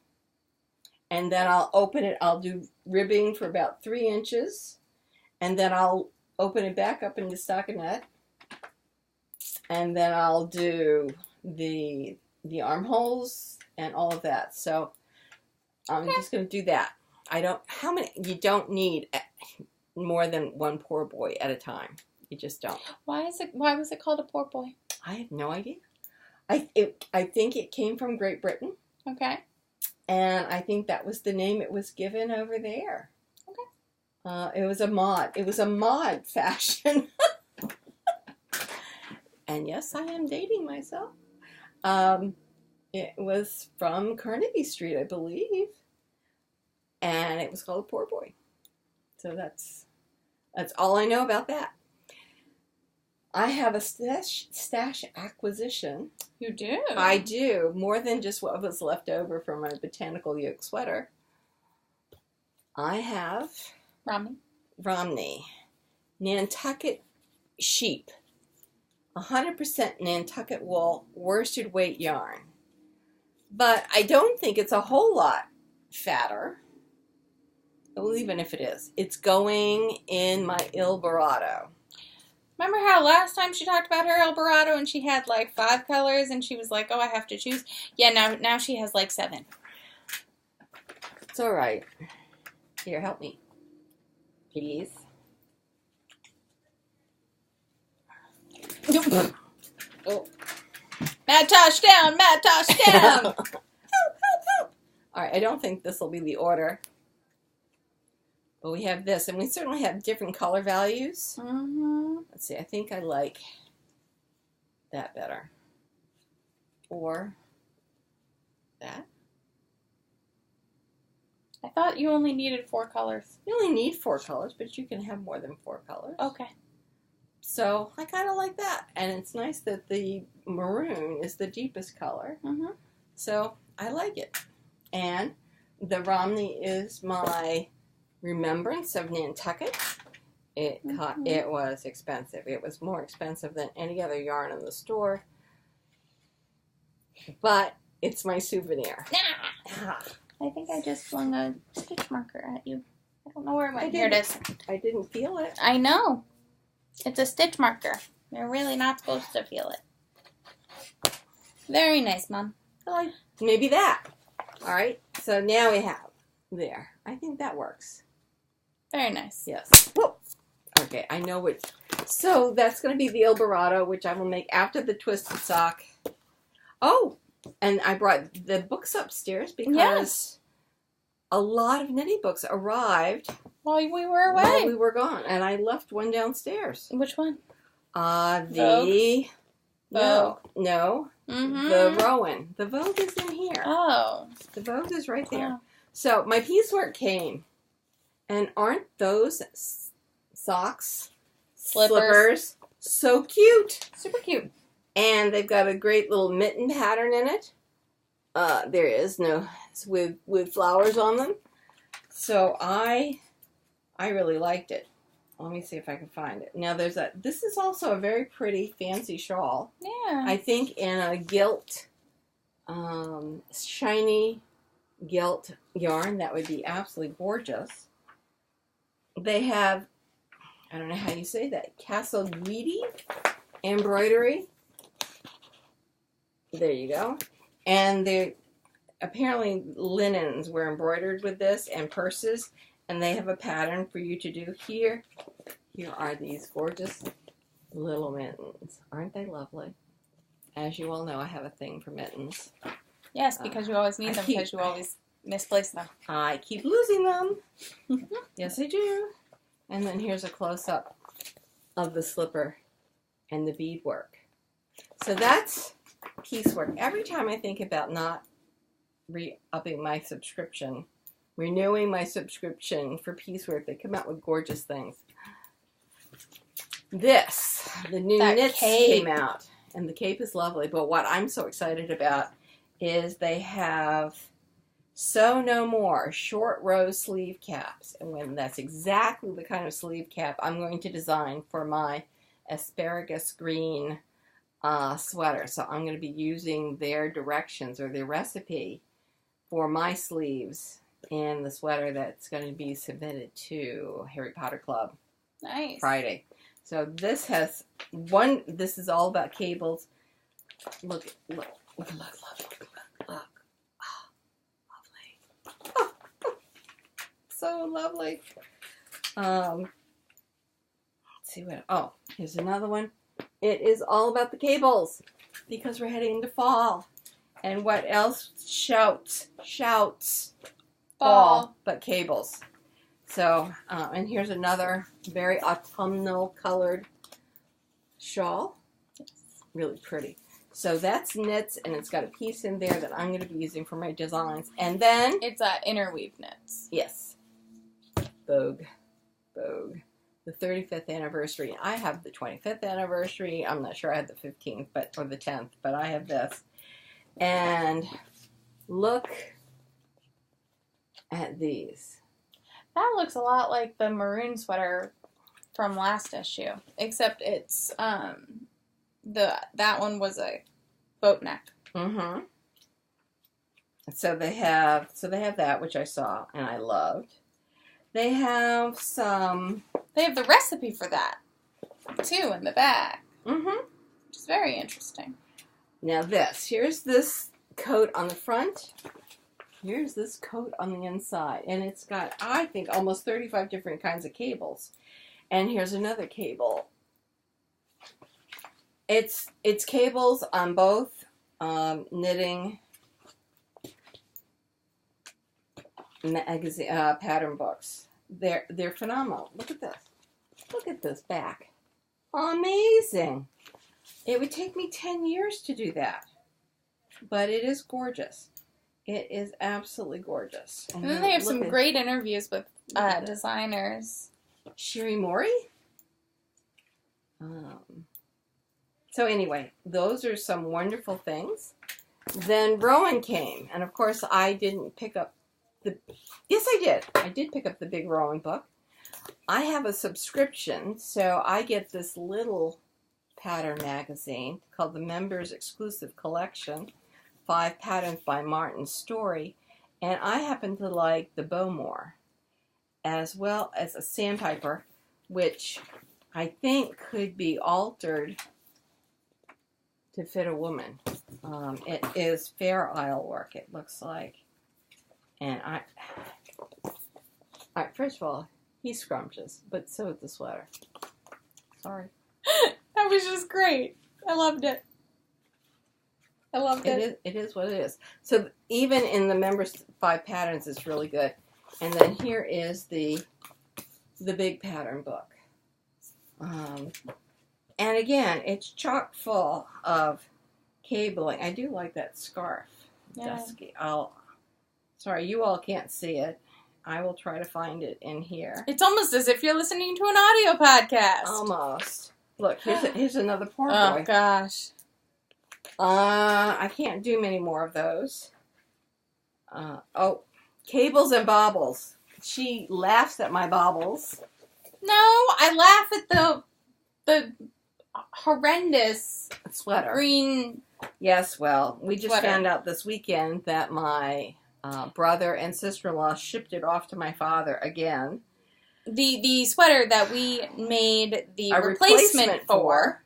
S2: And then I'll open it. I'll do ribbing for about 3 inches. And then I'll open it back up into stockinette. And then I'll do the armholes and all of that. So I'm just going to do that. You don't need more than one poor boy at a time. You just don't.
S1: Why was it called a poor boy?
S2: I have no idea. I think it came from Great Britain.
S1: Okay.
S2: And I think that was the name it was given over there. Okay. It was a mod. It was a mod fashion. And yes, I am dating myself. It was from Carnegie Street, I believe. And it was called a poor boy. So that's all I know about that. I have a stash acquisition.
S1: You do?
S2: I do. More than just what was left over from my Botanical Yoke sweater. I have Romney Nantucket sheep. 100% Nantucket wool worsted weight yarn. But I don't think it's a whole lot fatter. Well, even if it is. It's going in my Il Burrito.
S1: Remember how last time she talked about her El Burrito and she had like 5 colors and she was like, oh, I have to choose? Yeah, now she has like 7.
S2: It's all right. Here, help me. Please. Oh.
S1: Mad Tosh down! Mad Tosh down!
S2: Help, help, help. All right, I don't think this will be the order. But we have this, and we certainly have different color values.
S1: Mm-hmm.
S2: Let's see, I think I like that better. Or that.
S1: I thought you only needed 4 colors.
S2: You only need 4 colors, but you can have more than 4 colors.
S1: Okay.
S2: So I kind of like that. And it's nice that the maroon is the deepest color.
S1: Mm-hmm.
S2: So I like it. And the Romney is my remembrance of Nantucket. It was expensive. It was more expensive than any other yarn in the store. But it's my souvenir.
S1: I think I just flung a stitch marker at you. I don't know where it went. Here it is.
S2: I didn't feel it.
S1: I know. It's a stitch marker. You're really not supposed to feel it. Very nice, Mom.
S2: Maybe that. All right. So now we have there. I think that works.
S1: Very nice.
S2: Yes. Whoa. Okay, I know which. So that's going to be the Il Burrito, which I will make after the twisted sock. Oh, and I brought the books upstairs because a lot of knitting books arrived
S1: while we were away.
S2: While we were gone, and I left one downstairs.
S1: Which one?
S2: The
S1: Vogue.
S2: No.
S1: Mm-hmm.
S2: The Rowan. The Vogue is in here.
S1: Oh.
S2: The Vogue is right there.
S1: Oh.
S2: So my piecework came. And aren't those socks, slippers so cute?
S1: Super cute.
S2: And they've got a great little mitten pattern in it. There is no with flowers on them. So I really liked it. Let me see if I can find it. Now this is also a very pretty fancy shawl.
S1: Yeah.
S2: I think in a gilt, shiny gilt yarn that would be absolutely gorgeous. They have, I don't know how you say that, Castle Guidi embroidery. There you go. And they apparently linens were embroidered with this and purses, and they have a pattern for you to do here. Here are these gorgeous little mittens. Aren't they lovely? As you all know, I have a thing for mittens.
S1: Yes, because you always need them because you always misplace them.
S2: I keep losing them. Yes, I do. And then here's a close-up of the slipper and the beadwork. So that's piecework. Every time I think about not re-upping my subscription, renewing my subscription for piecework, they come out with gorgeous things. The new knits came out, and the cape is lovely. But what I'm so excited about is they have Sew No More short row sleeve caps, and that's exactly the kind of sleeve cap I'm going to design for my asparagus green sweater. So I'm going to be using their directions or their recipe for my sleeves in the sweater that's going to be submitted to Harry Potter Club Friday. So this has this is all about cables. Look. Oh, lovely. Oh, so lovely. Let's see what, here's another one. It is all about the cables because we're heading into fall. And what else shouts fall but cables. So, and here's another very autumnal colored shawl. Really pretty. So that's knits, and it's got a piece in there that I'm going to be using for my designs. And then
S1: it's Interweave Knits.
S2: Yes. Vogue. The 35th anniversary. I have the 25th anniversary. I'm not sure I had the 15th, or the 10th, but I have this. And look at these.
S1: That looks a lot like the maroon sweater from last issue, except it's that one was a boat neck.
S2: Mm-hmm. So they have that, which I saw and I loved. They have
S1: the recipe for that too in the back.
S2: Mm-hmm.
S1: Which is very interesting.
S2: Now here's this coat on the front. Here's this coat on the inside. And it's got, I think, almost 35 different kinds of cables. And here's another cable. It's cables on both knitting magazine pattern books. They're phenomenal. Look at this. Look at this back. Amazing. It would take me 10 years to do that. But it is gorgeous. It is absolutely gorgeous.
S1: And then they have some great interviews with designers.
S2: Sherry Morey? So anyway, those are some wonderful things. Then Rowan came. And of course, I didn't pick up yes, I did. I did pick up the big Rowan book. I have a subscription, so I get this little pattern magazine called the Members Exclusive Collection. 5 patterns by Martin Story, and I happen to like the Bowmore, as well as a sandpiper, which I think could be altered to fit a woman. It is Fair Isle work, it looks like. And first of all, he's scrumptious, but so is the sweater. Sorry.
S1: That was just great. I loved it. I loved it.
S2: It is what it is. So even in the Members 5 patterns, it's really good. And then here is the big pattern book. And again, it's chock full of cabling. I do like that scarf,
S1: Yeah.
S2: Dusky. Sorry, you all can't see it. I will try to find it in here.
S1: It's almost as if you're listening to an audio podcast.
S2: Almost. Look, here's another poor boy.
S1: Oh, gosh.
S2: I can't do many more of those. Cables and baubles. She laughs at my baubles.
S1: No, I laugh at the horrendous
S2: Sweater.
S1: green.
S2: Yes, well, we just
S1: Sweater.
S2: found out this weekend that my brother and sister-in-law shipped it off to my father again.
S1: The sweater that we made the
S2: A
S1: replacement for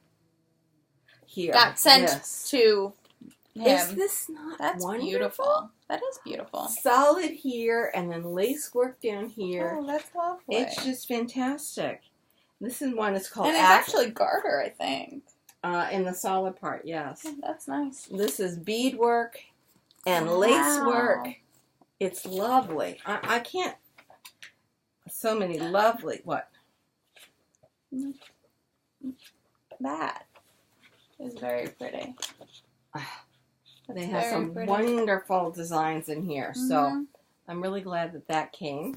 S2: here
S1: got sent
S2: yes.
S1: to him.
S2: Is this not
S1: That's
S2: wonderful?
S1: beautiful. That is beautiful.
S2: Solid here and then lace work down here.
S1: Oh, that's lovely.
S2: It's just fantastic. This is one that's called
S1: and it's actually garter, I think.
S2: in the solid part, yes.
S1: Oh, that's nice.
S2: This is beadwork and
S1: Wow.
S2: lace work. It's lovely. I can't. So many lovely. What?
S1: That is very pretty.
S2: They
S1: That's
S2: have
S1: very
S2: some
S1: pretty.
S2: wonderful designs in here. So
S1: Mhm.
S2: I'm really glad that came.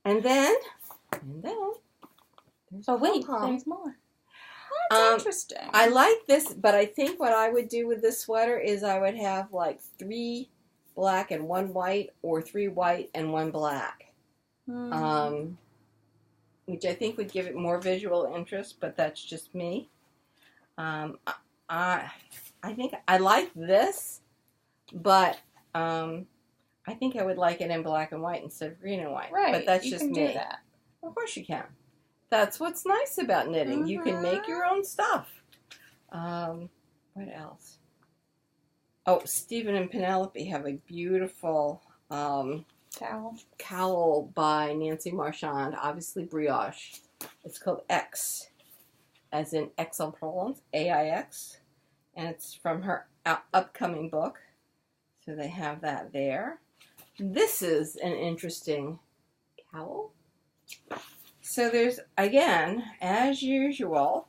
S2: And then there's
S1: Oh, wait,
S2: Pompom.
S1: there's more. That's interesting.
S2: I like this, but I think what I would do with this sweater is I would have like 3 black and 1 white, or 3 white and 1 black. Which I think would give it more visual interest, but that's just me. I think I like this, but I think I would like it in black and white instead of green and white.
S1: Right,
S2: But that's
S1: you
S2: just
S1: can
S2: me.
S1: do that.
S2: Of course you can. That's what's nice about knitting. You can make your own stuff. What else? Oh, Stephen and Penelope have a beautiful cowl by Nancy Marchand, obviously brioche. It's called X, as in Aix-en-Provence, AIX, and it's from her upcoming book. So they have that there. This is an interesting cowl. So there's, again, as usual,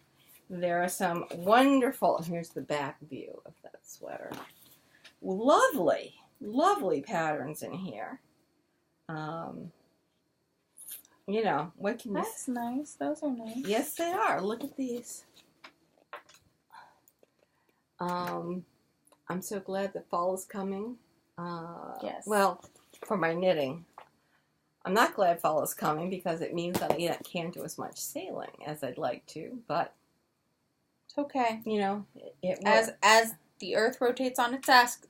S2: there are some wonderful, here's the back view of that sweater. Lovely, lovely patterns in here. You know, what can you
S1: That's nice. Those are nice.
S2: Yes, they are. Look at these. I'm so glad that fall is coming.
S1: Yes.
S2: Well, for my knitting. I'm not glad fall is coming because it means that I can't do as much sailing as I'd like to, but
S1: It's okay.
S2: you know, it will.
S1: As the Earth rotates on its axis,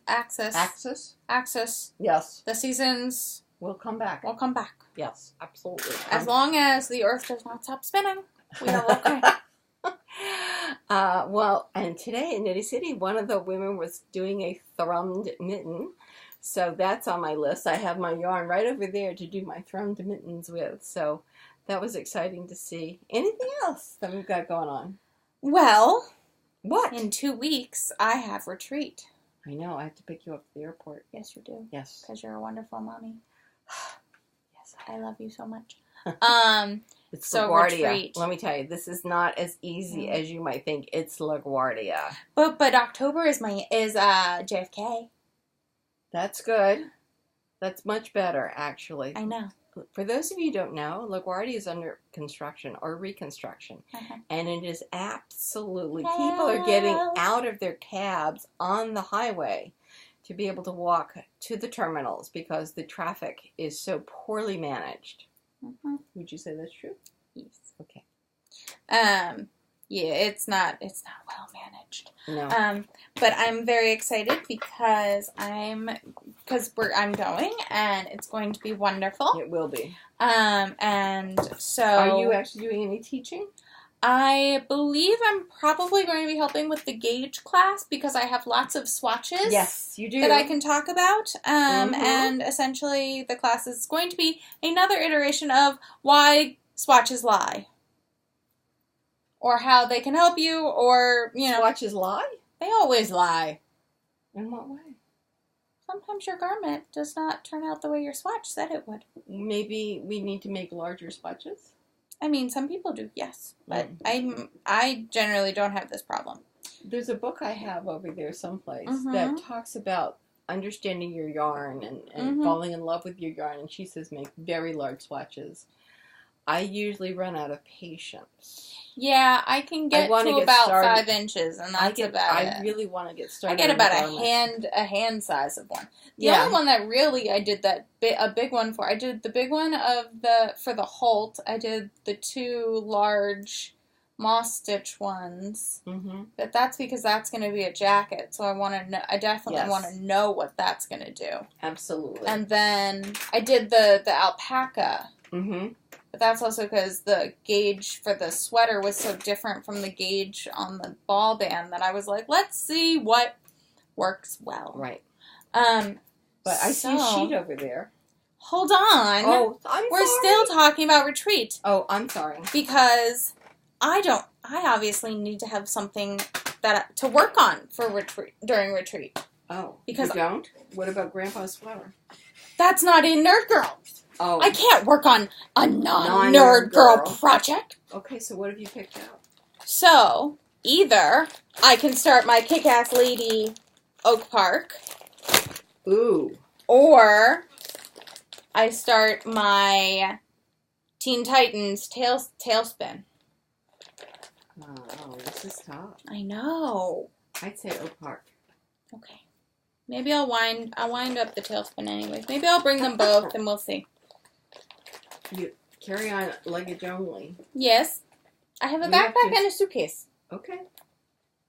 S2: Yes,
S1: the seasons
S2: will come back.
S1: will come back.
S2: Yes, absolutely.
S1: As long as the Earth does not stop spinning, we are okay.
S2: Well, and today in Knitty City, one of the women was doing a thrummed mitten. So that's on my list. I have my yarn right over there to do my thrummed mittens with. So that was exciting to see. Anything else that we've got going on?
S1: Well,
S2: What?
S1: in 2 weeks, I have retreat.
S2: I know. I have to pick you up at the airport.
S1: Yes, you do.
S2: Yes.
S1: Because you're a wonderful mommy.
S2: Yes.
S1: I love you so much.
S2: It's
S1: So
S2: LaGuardia.
S1: retreat.
S2: Let me tell you, this is not as easy as you might think. It's LaGuardia.
S1: But October is JFK.
S2: That's good. That's much better, actually.
S1: I know.
S2: For those of you who don't know, LaGuardia is under construction or reconstruction.
S1: Uh-huh.
S2: And it is absolutely, people are getting out of their cabs on the highway to be able to walk to the terminals because the traffic is so poorly managed.
S1: Mm-hmm.
S2: Would you say that's true?
S1: Yes.
S2: Okay.
S1: Yeah, it's not well managed.
S2: No.
S1: But I'm very excited because I'm going and it's going to be wonderful.
S2: It will be.
S1: And so
S2: Are you actually doing any teaching?
S1: I believe I'm probably going to be helping with the gauge class because I have lots of swatches.
S2: Yes, you do.
S1: That I can talk about. And essentially the class is going to be another iteration of why swatches lie. Or how they can help you, or, you know.
S2: Swatches lie?
S1: They always lie.
S2: In what way?
S1: Sometimes your garment does not turn out the way your swatch said it would.
S2: Maybe we need to make larger swatches?
S1: I mean, some people do, yes. But I generally don't have this problem.
S2: There's a book I have over there someplace
S1: Mm-hmm.
S2: that talks about understanding your yarn and falling in love with your yarn. And she says make very large swatches. I usually run out of patience.
S1: Yeah, I can get to about 5 inches, and that's about it.
S2: I really want to get started.
S1: I get about a hand size of one. The only one that really I did a big one for. I did the big one for the Holt. I did the 2 large moss stitch ones. Mm-hmm. But that's because that's going to be a jacket, so I definitely want to know what that's going to do.
S2: Absolutely.
S1: And then I did the alpaca. Mm-hmm. But that's also because the gauge for the sweater was so different from the gauge on the ball band that I was like, let's see what works well.
S2: Right. But I see a sheet over there.
S1: Hold on.
S2: Oh,
S1: We're still talking about retreat.
S2: Oh, I'm sorry.
S1: Because I obviously need to have something to work on for during retreat.
S2: Oh, because you don't? What about Grandpa's sweater?
S1: That's not in Nerd Girl.
S2: Oh.
S1: I can't work on a non-Nerd Girl project.
S2: Okay, so what have you picked out?
S1: So, either I can start my Kick-Ass Lady Oak Park.
S2: Ooh.
S1: Or I start my Teen Titans Tailspin.
S2: Oh, this is tough.
S1: I know.
S2: I'd say Oak Park.
S1: Okay. Maybe I'll wind up the Tailspin anyways. Maybe I'll bring them both and we'll see.
S2: You carry on luggage only.
S1: Yes. I have a backpack and a suitcase.
S2: Okay.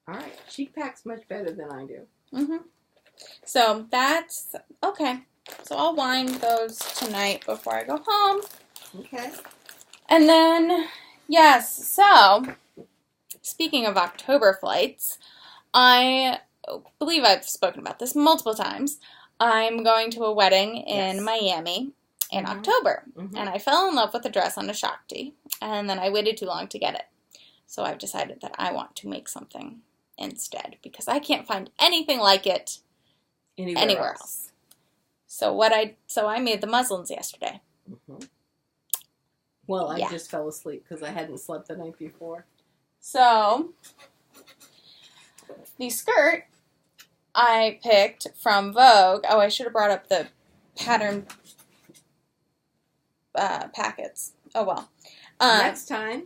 S2: All right. She packs much better than I do.
S1: Mm-hmm. So that's okay. So I'll wind those tonight before I go home.
S2: Okay.
S1: And then, yes, so speaking of October flights, I believe I've spoken about this multiple times. I'm going to a wedding in Miami in October. Mm-hmm. And I fell in love with a dress on a Shakti, and then I waited too long to get it. So I've decided that I want to make something instead, because I can't find anything like it anywhere else. So I made the muslins yesterday.
S2: Mm-hmm. Well, I just fell asleep because I hadn't slept the night before.
S1: So the skirt I picked from Vogue. Oh, I should have brought up the pattern packets. Oh, well.
S2: Next time.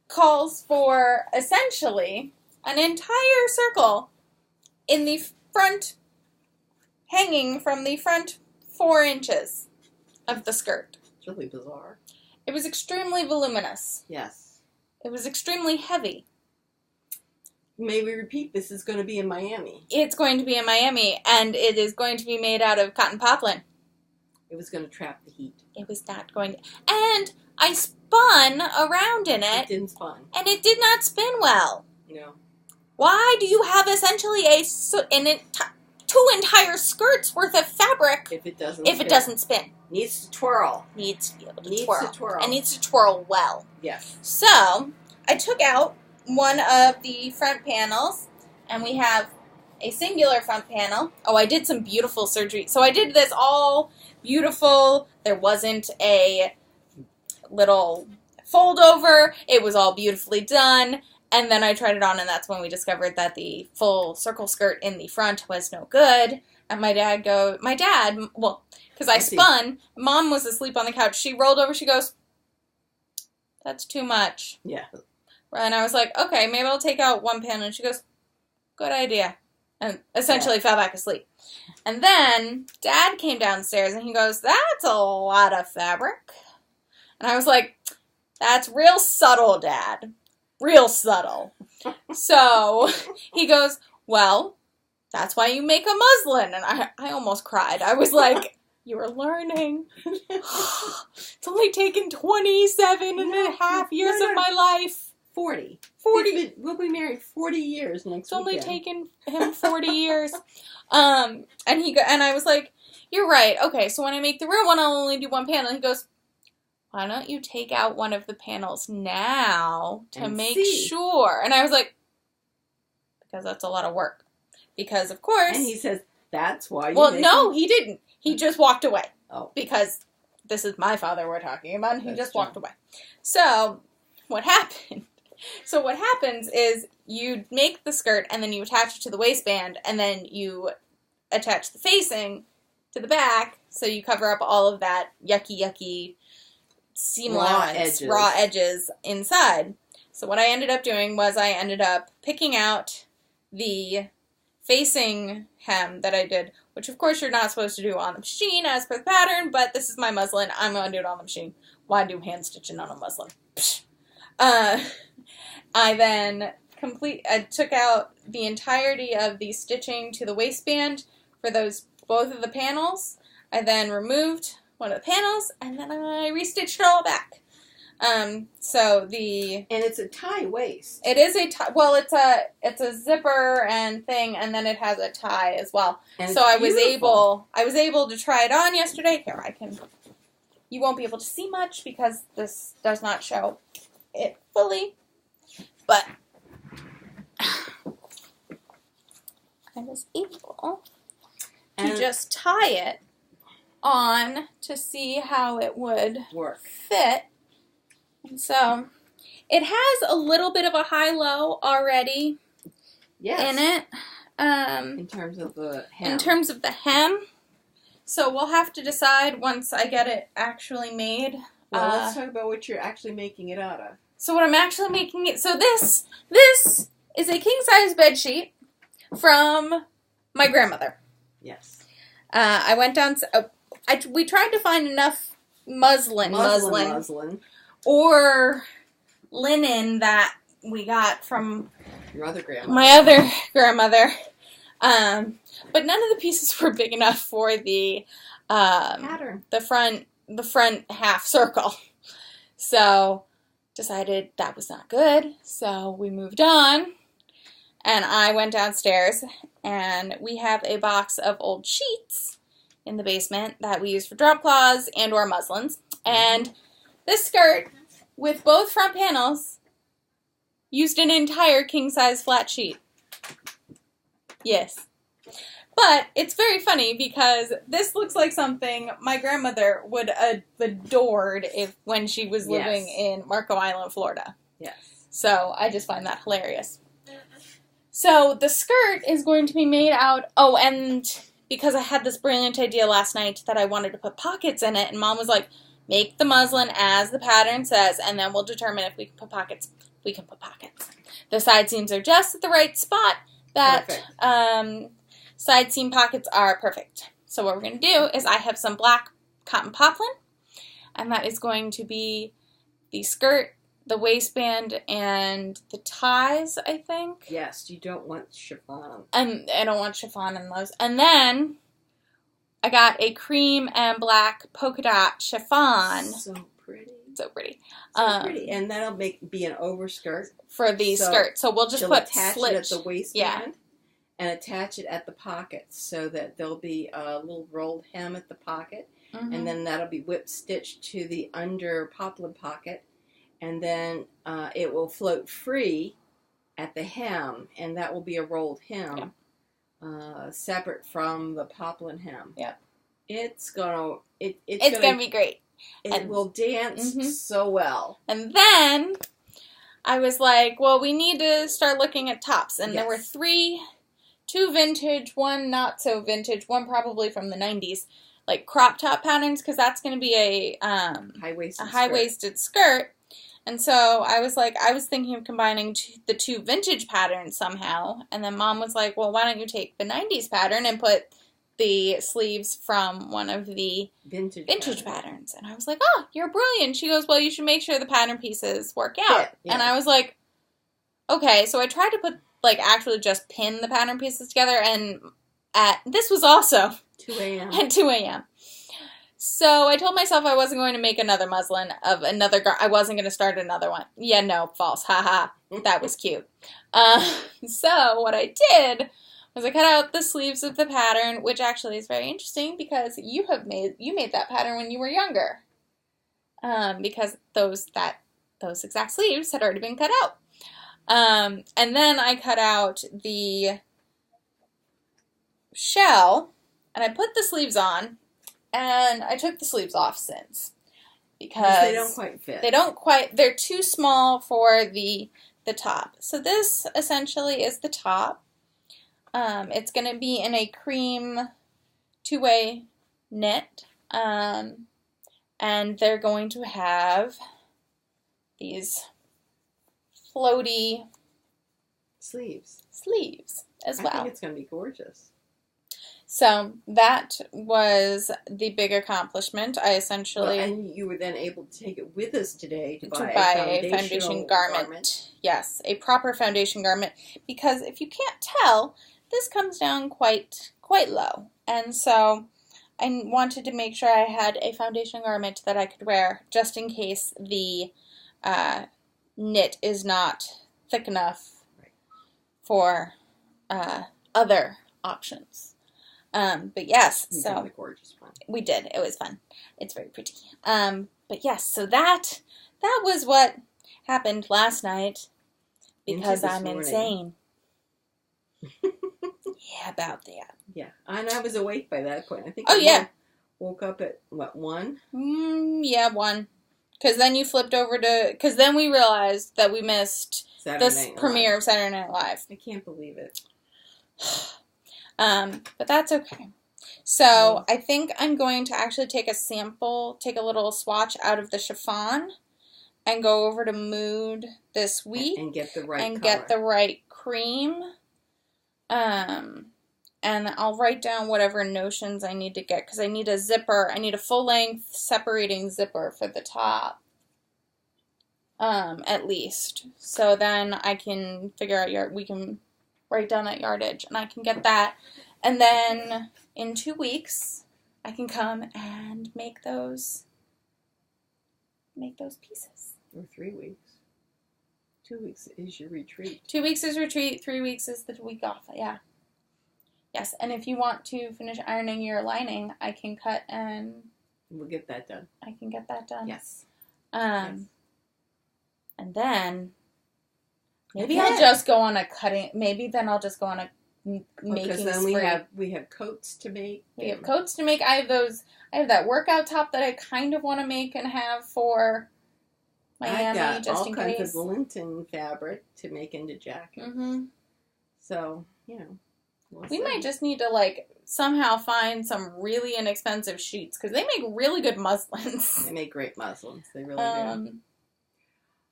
S1: Calls for, essentially, an entire circle in the front, hanging from the front 4 inches of the skirt.
S2: It's really bizarre.
S1: It was extremely voluminous.
S2: Yes.
S1: It was extremely heavy.
S2: May we repeat, this is going to be in Miami.
S1: It's going to be in Miami, and it is going to be made out of cotton poplin.
S2: It was going to trap the heat.
S1: It was not going to. And I spun around in it.
S2: It didn't spin.
S1: And it did not spin well.
S2: No.
S1: Why do you have essentially two entire skirts worth of fabric
S2: if it doesn't spin?
S1: Needs to
S2: twirl.
S1: Needs to be able to
S2: needs
S1: twirl.
S2: To twirl.
S1: And needs to twirl well.
S2: Yes.
S1: So, I took out one of the front panels, and we have a singular front panel. Oh, I did some beautiful surgery. So I did this all beautiful. There wasn't a little fold over. It was all beautifully done. And then I tried it on, and that's when we discovered that the full circle skirt in the front was no good. And my dad, because I spun, Mom was asleep on the couch. She rolled over, she goes, "That's too much."
S2: Yeah.
S1: And I was like, okay, maybe I'll take out one panel. And she goes, "Good idea." And essentially fell back asleep. And then Dad came downstairs and he goes, "That's a lot of fabric." And I was like, "That's real subtle, Dad. Real subtle." So he goes, "Well, that's why you make a muslin." And I almost cried. I was like, "You were learning. It's only taken 27 and a half years of my life."
S2: 40. We'll be married 40 years next weekend.
S1: It's only taken him 40 years. And I was like, "You're right. Okay, so when I make the real one, I'll only do one panel." He goes, "Why don't you take out one of the panels now to make sure?" And I was like, "Because that's a lot of work." Because, of course...
S2: And he says, "That's why you
S1: Well, no, he didn't. He just walked away.
S2: Oh.
S1: Because this is my father we're talking about, and he
S2: That's
S1: just
S2: true.
S1: walked away. So, what happened? So what happens is you make the skirt, and then you attach it to the waistband, and then you attach the facing to the back, so you cover up all of that yucky seam allowance, raw edges inside. So what I ended up doing was I ended up picking out the facing hem that I did, which of course you're not supposed to do on the machine as per the pattern, but this is my muslin. I'm going to do it on the machine. Why do hand stitching on a muslin? I then I took out the entirety of the stitching to the waistband for both of the panels. I then removed one of the panels, and then I restitched it all back. And
S2: it's a tie waist.
S1: It is a tie. Well, it's a zipper and thing, and then it has a tie as well. And so I was able to try it on yesterday. Here, you won't be able to see much because this does not show it fully, but I was able to just tie it on to see how it would fit. And so it has a little bit of a high-low already in it.
S2: In terms of the hem.
S1: In terms of the hem. So we'll have to decide once I get it actually made.
S2: Well, let's talk about what you're actually making it out of.
S1: So what I'm actually making it... So this is a king-size bedsheet from my grandmother.
S2: Yes.
S1: I went down... we tried to find enough muslin. Or linen that we got from
S2: your other grandmother.
S1: My other grandmother. But none of the pieces were big enough for the
S2: pattern.
S1: The front half circle. So decided that was not good. So we moved on. And I went downstairs, and we have a box of old sheets in the basement that we use for drop cloths and or muslins. And this skirt, with both front panels, used an entire king-size flat sheet. Yes. But it's very funny because this looks like something my grandmother would have adored when she was living in Marco Island, Florida.
S2: Yes.
S1: So I just find that hilarious. So the skirt is going to be made out... Oh, and because I had this brilliant idea last night that I wanted to put pockets in it, and Mom was like, make the muslin as the pattern says, and then we'll determine if we can put pockets. We can put pockets. The side seams are just at the right spot. Side seam pockets are perfect. So what we're going to do is I have some black cotton poplin, and that is going to be the skirt, the waistband, and the ties, I think.
S2: Yes, you don't want chiffon.
S1: And I don't want chiffon in those. And then I got a cream and black polka dot chiffon.
S2: So pretty.
S1: So pretty.
S2: So pretty. And that'll be an overskirt.
S1: For the skirt. So we'll just put
S2: attach it at the waistband and attach it at the pocket so that there'll be a little rolled hem at the pocket. Mm-hmm. And then that'll be whip stitched to the under poplin pocket. And then it will float free at the hem. And that will be a rolled hem. Yeah. Separate from the poplin hem.
S1: Yep.
S2: It's gonna be great. It will dance so well.
S1: And then I was like, well, we need to start looking at tops. And there were two vintage, one not so vintage, one probably from the 90s, like crop top patterns, because that's going to be a high-waisted skirt. And so I was thinking of combining the two vintage patterns somehow. And then Mom was like, well, why don't you take the 90s pattern and put the sleeves from one of the vintage patterns. And I was like, oh, you're brilliant. She goes, well, you should make sure the pattern pieces work out. Yeah. And I was like, okay. So I tried to put, actually just pin the pattern pieces together. And this was also
S2: 2 a.m.
S1: At 2 a.m. So I told myself I wasn't going to make another muslin of another I wasn't going to start another one. Yeah, no, false. Haha. That was cute. So what I did was I cut out the sleeves of the pattern, which actually is very interesting because you made that pattern when you were younger. Because those exact sleeves had already been cut out. And then I cut out the shell and I put the sleeves on. And I took the sleeves off since.
S2: Because they don't quite fit.
S1: They're too small for the top. So this essentially is the top. It's going to be in a cream two-way knit. And they're going to have these floaty
S2: sleeves
S1: as well.
S2: I think it's going to be gorgeous.
S1: So that was the big accomplishment. I essentially...
S2: Well, and you were then able to take it with us today to buy
S1: a foundation garment. Yes, a proper foundation garment. Because if you can't tell, this comes down quite low. And so I wanted to make sure I had a foundation garment that I could wear just in case the knit is not thick enough for other options. But yes, so
S2: we did a gorgeous one.
S1: We did. It was fun. It's very pretty. But yes, so that was what happened last night because I'm insane. Yeah, about that.
S2: Yeah, and I was awake by that point. I think. Woke up at what, 1?
S1: Yeah, 1. Because then you flipped over to. Because then we realized that we missed this premiere of Saturday Night Live.
S2: I can't believe it.
S1: But that's okay. So I think I'm going to actually take a little swatch out of the chiffon and go over to Mood this week.
S2: And get the right color.
S1: Get the right cream. And I'll write down whatever notions I need to get because I need a zipper. I need a full-length separating zipper for the top. At least. So then I can figure out we can write down that yardage and I can get that. And then in 2 weeks, I can come and make those pieces.
S2: Or 3 weeks. 2 weeks is your retreat.
S1: 2 weeks is retreat. 3 weeks is the week off. Yeah. Yes, and if you want to finish ironing your lining, I can cut and...
S2: We'll get that done.
S1: I can get that done.
S2: Yes.
S1: Yes. And then... Maybe I'll just go on a cutting... Maybe then I'll just go on a making
S2: then
S1: spree.
S2: we have coats to make.
S1: We have coats to make. I have that workout top that I kind of want to make and have for Miami,
S2: I got
S1: just
S2: all
S1: in
S2: kinds
S1: case.
S2: of linton fabric to make into jackets. Mm-hmm. So,
S1: we might just need to, somehow find some really inexpensive sheets, because they make really good muslins.
S2: They make great muslins. They really do.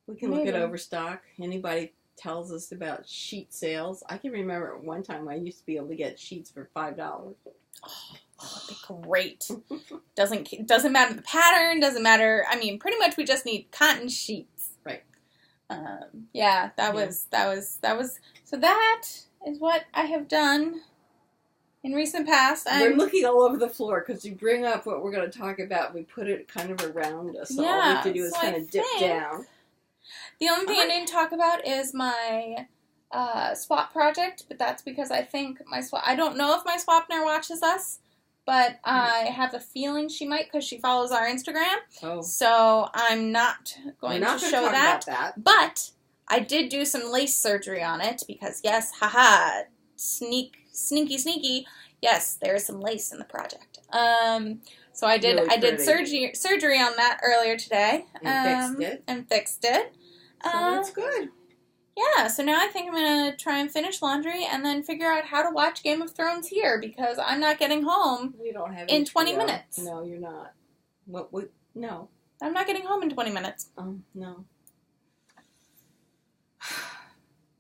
S2: We can look at Overstock. Anybody tells us about sheet sales. I can remember one time I used to be able to get sheets for $5.
S1: Oh, that'd be great. Doesn't matter the pattern, doesn't matter. I mean, pretty much we just need cotton sheets.
S2: Right.
S1: That was so that is what I have done in recent past.
S2: We're looking all over the floor because you bring up what we're going to talk about. We put it kind of around us. So all we have to do is kind of dip down.
S1: The only thing I didn't talk about is my swap project, but that's because I think I don't know if my swapner watches us, but I have a feeling she might because she follows our Instagram.
S2: Oh.
S1: So I'm not going to show that.
S2: About that.
S1: But I did do some lace surgery on it because, yes, sneaky. Yes, there is some lace in the project. So I did surgery on that earlier today. And fixed it.
S2: So that's good.
S1: Yeah, so now I think I'm going to try and finish laundry and then figure out how to watch Game of Thrones here because I'm not getting home in 20 minutes.
S2: No, you're not. What? No.
S1: I'm not getting home in 20 minutes.
S2: No.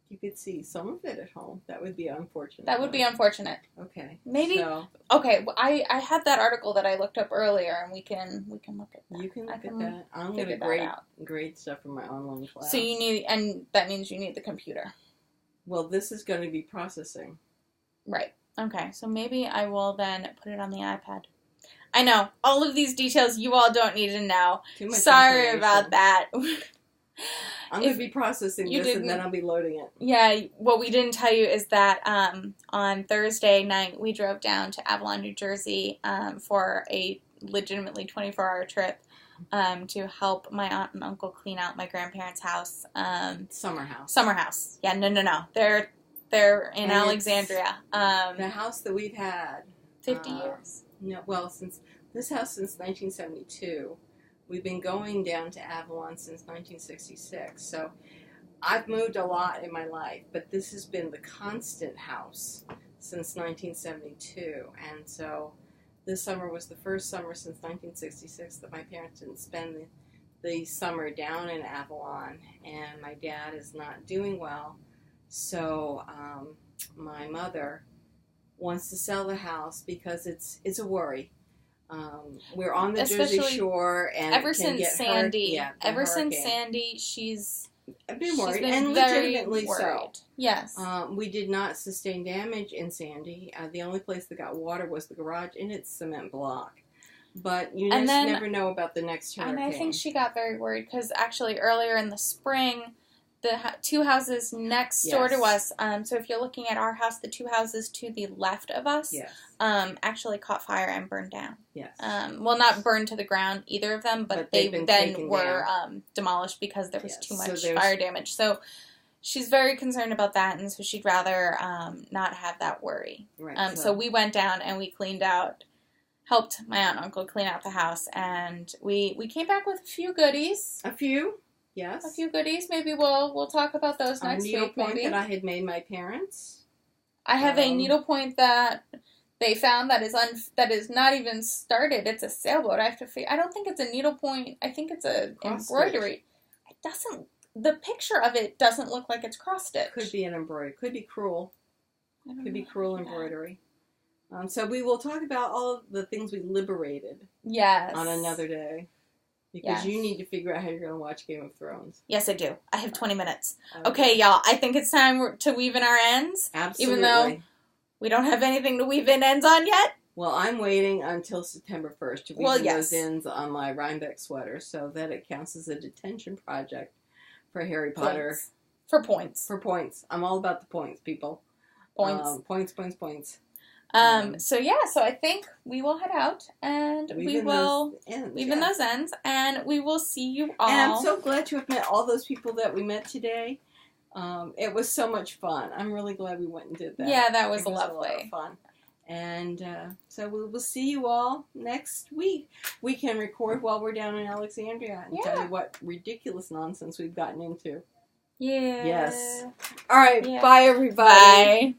S2: You could see some of it at home. That would be unfortunate.
S1: That would be unfortunate.
S2: Okay.
S1: Maybe.
S2: So,
S1: okay. Well, I had that article that I looked up earlier, and we can look at that.
S2: You can look at that. I'm going to grade stuff from my online class.
S1: So and that means you need the computer.
S2: Well, this is going to be processing.
S1: Right. Okay. So maybe I will then put it on the iPad. I know all of these details you all don't need to know.
S2: Too much
S1: Sorry about that.
S2: I'm going to be processing this and then I'll be loading it.
S1: Yeah, what we didn't tell you is that on Thursday night we drove down to Avalon, New Jersey for a legitimately 24-hour trip to help my aunt and uncle clean out my grandparents' house.
S2: Summer house.
S1: Summer house. Yeah, no. They're in Alexandria.
S2: The house that we've had.
S1: 50 years.
S2: No, well, since this house since 1972. We've been going down to Avalon since 1966. So I've moved a lot in my life, but this has been the constant house since 1972. And so this summer was the first summer since 1966 that my parents didn't spend the summer down in Avalon. And my dad is not doing well. So my mother wants to sell the house because it's a worry. We're on the Jersey Shore, and
S1: ever since Sandy,
S2: since
S1: Sandy, she's
S2: been worried,
S1: been
S2: and legitimately so.
S1: Yes.
S2: We did not sustain damage in Sandy. The only place that got water was the garage in its cement block. But you just never know about the next hurricane.
S1: And I think she got very worried because actually earlier in the spring, the two houses next door to us, so if you're looking at our house, the two houses to the left of us, actually caught fire and burned down.
S2: Yes.
S1: Well, not burned to the ground, either of them, but they then were demolished because there was too much fire damage. So she's very concerned about that, and so she'd rather not have that worry.
S2: Right.
S1: So we went down and we cleaned out, helped my aunt and uncle clean out the house, and we came back with a few goodies.
S2: A few? Yes.
S1: A few goodies. Maybe we'll talk about those next week.
S2: A needlepoint that I had made my parents.
S1: I have a needlepoint that they found that is not even started. It's a sailboat. I have to figure. I don't think it's a needlepoint. I think it's a embroidery. It doesn't. The picture of it doesn't look like it's cross stitch.
S2: Could be an embroidery. Could be crewel. Could be crewel embroidery. So we will talk about all of the things we liberated.
S1: Yes.
S2: On another day. Because you need to figure out how you're going to watch Game of Thrones.
S1: Yes, I do. I have 20 minutes. Okay, y'all. I think it's time to weave in our ends.
S2: Absolutely.
S1: Even though we don't have anything to weave in ends on yet.
S2: Well, I'm waiting until September 1st to weave in those ends on my Rhinebeck sweater so that it counts as a detention project for Harry Potter.
S1: For points.
S2: For points. I'm all about the points, people.
S1: Points.
S2: Points.
S1: So I think we will head out and we will weave in those ends, and we will see you all.
S2: And I'm so glad to have met all those people that we met today. It was so much fun. I'm really glad we went and did that.
S1: Yeah, that was
S2: lovely. A lot of fun. And so we will see you all next week. We can record while we're down in Alexandria and tell you what ridiculous nonsense we've gotten into.
S1: Yeah.
S2: Yes. All right. Bye, everybody.
S1: Bye.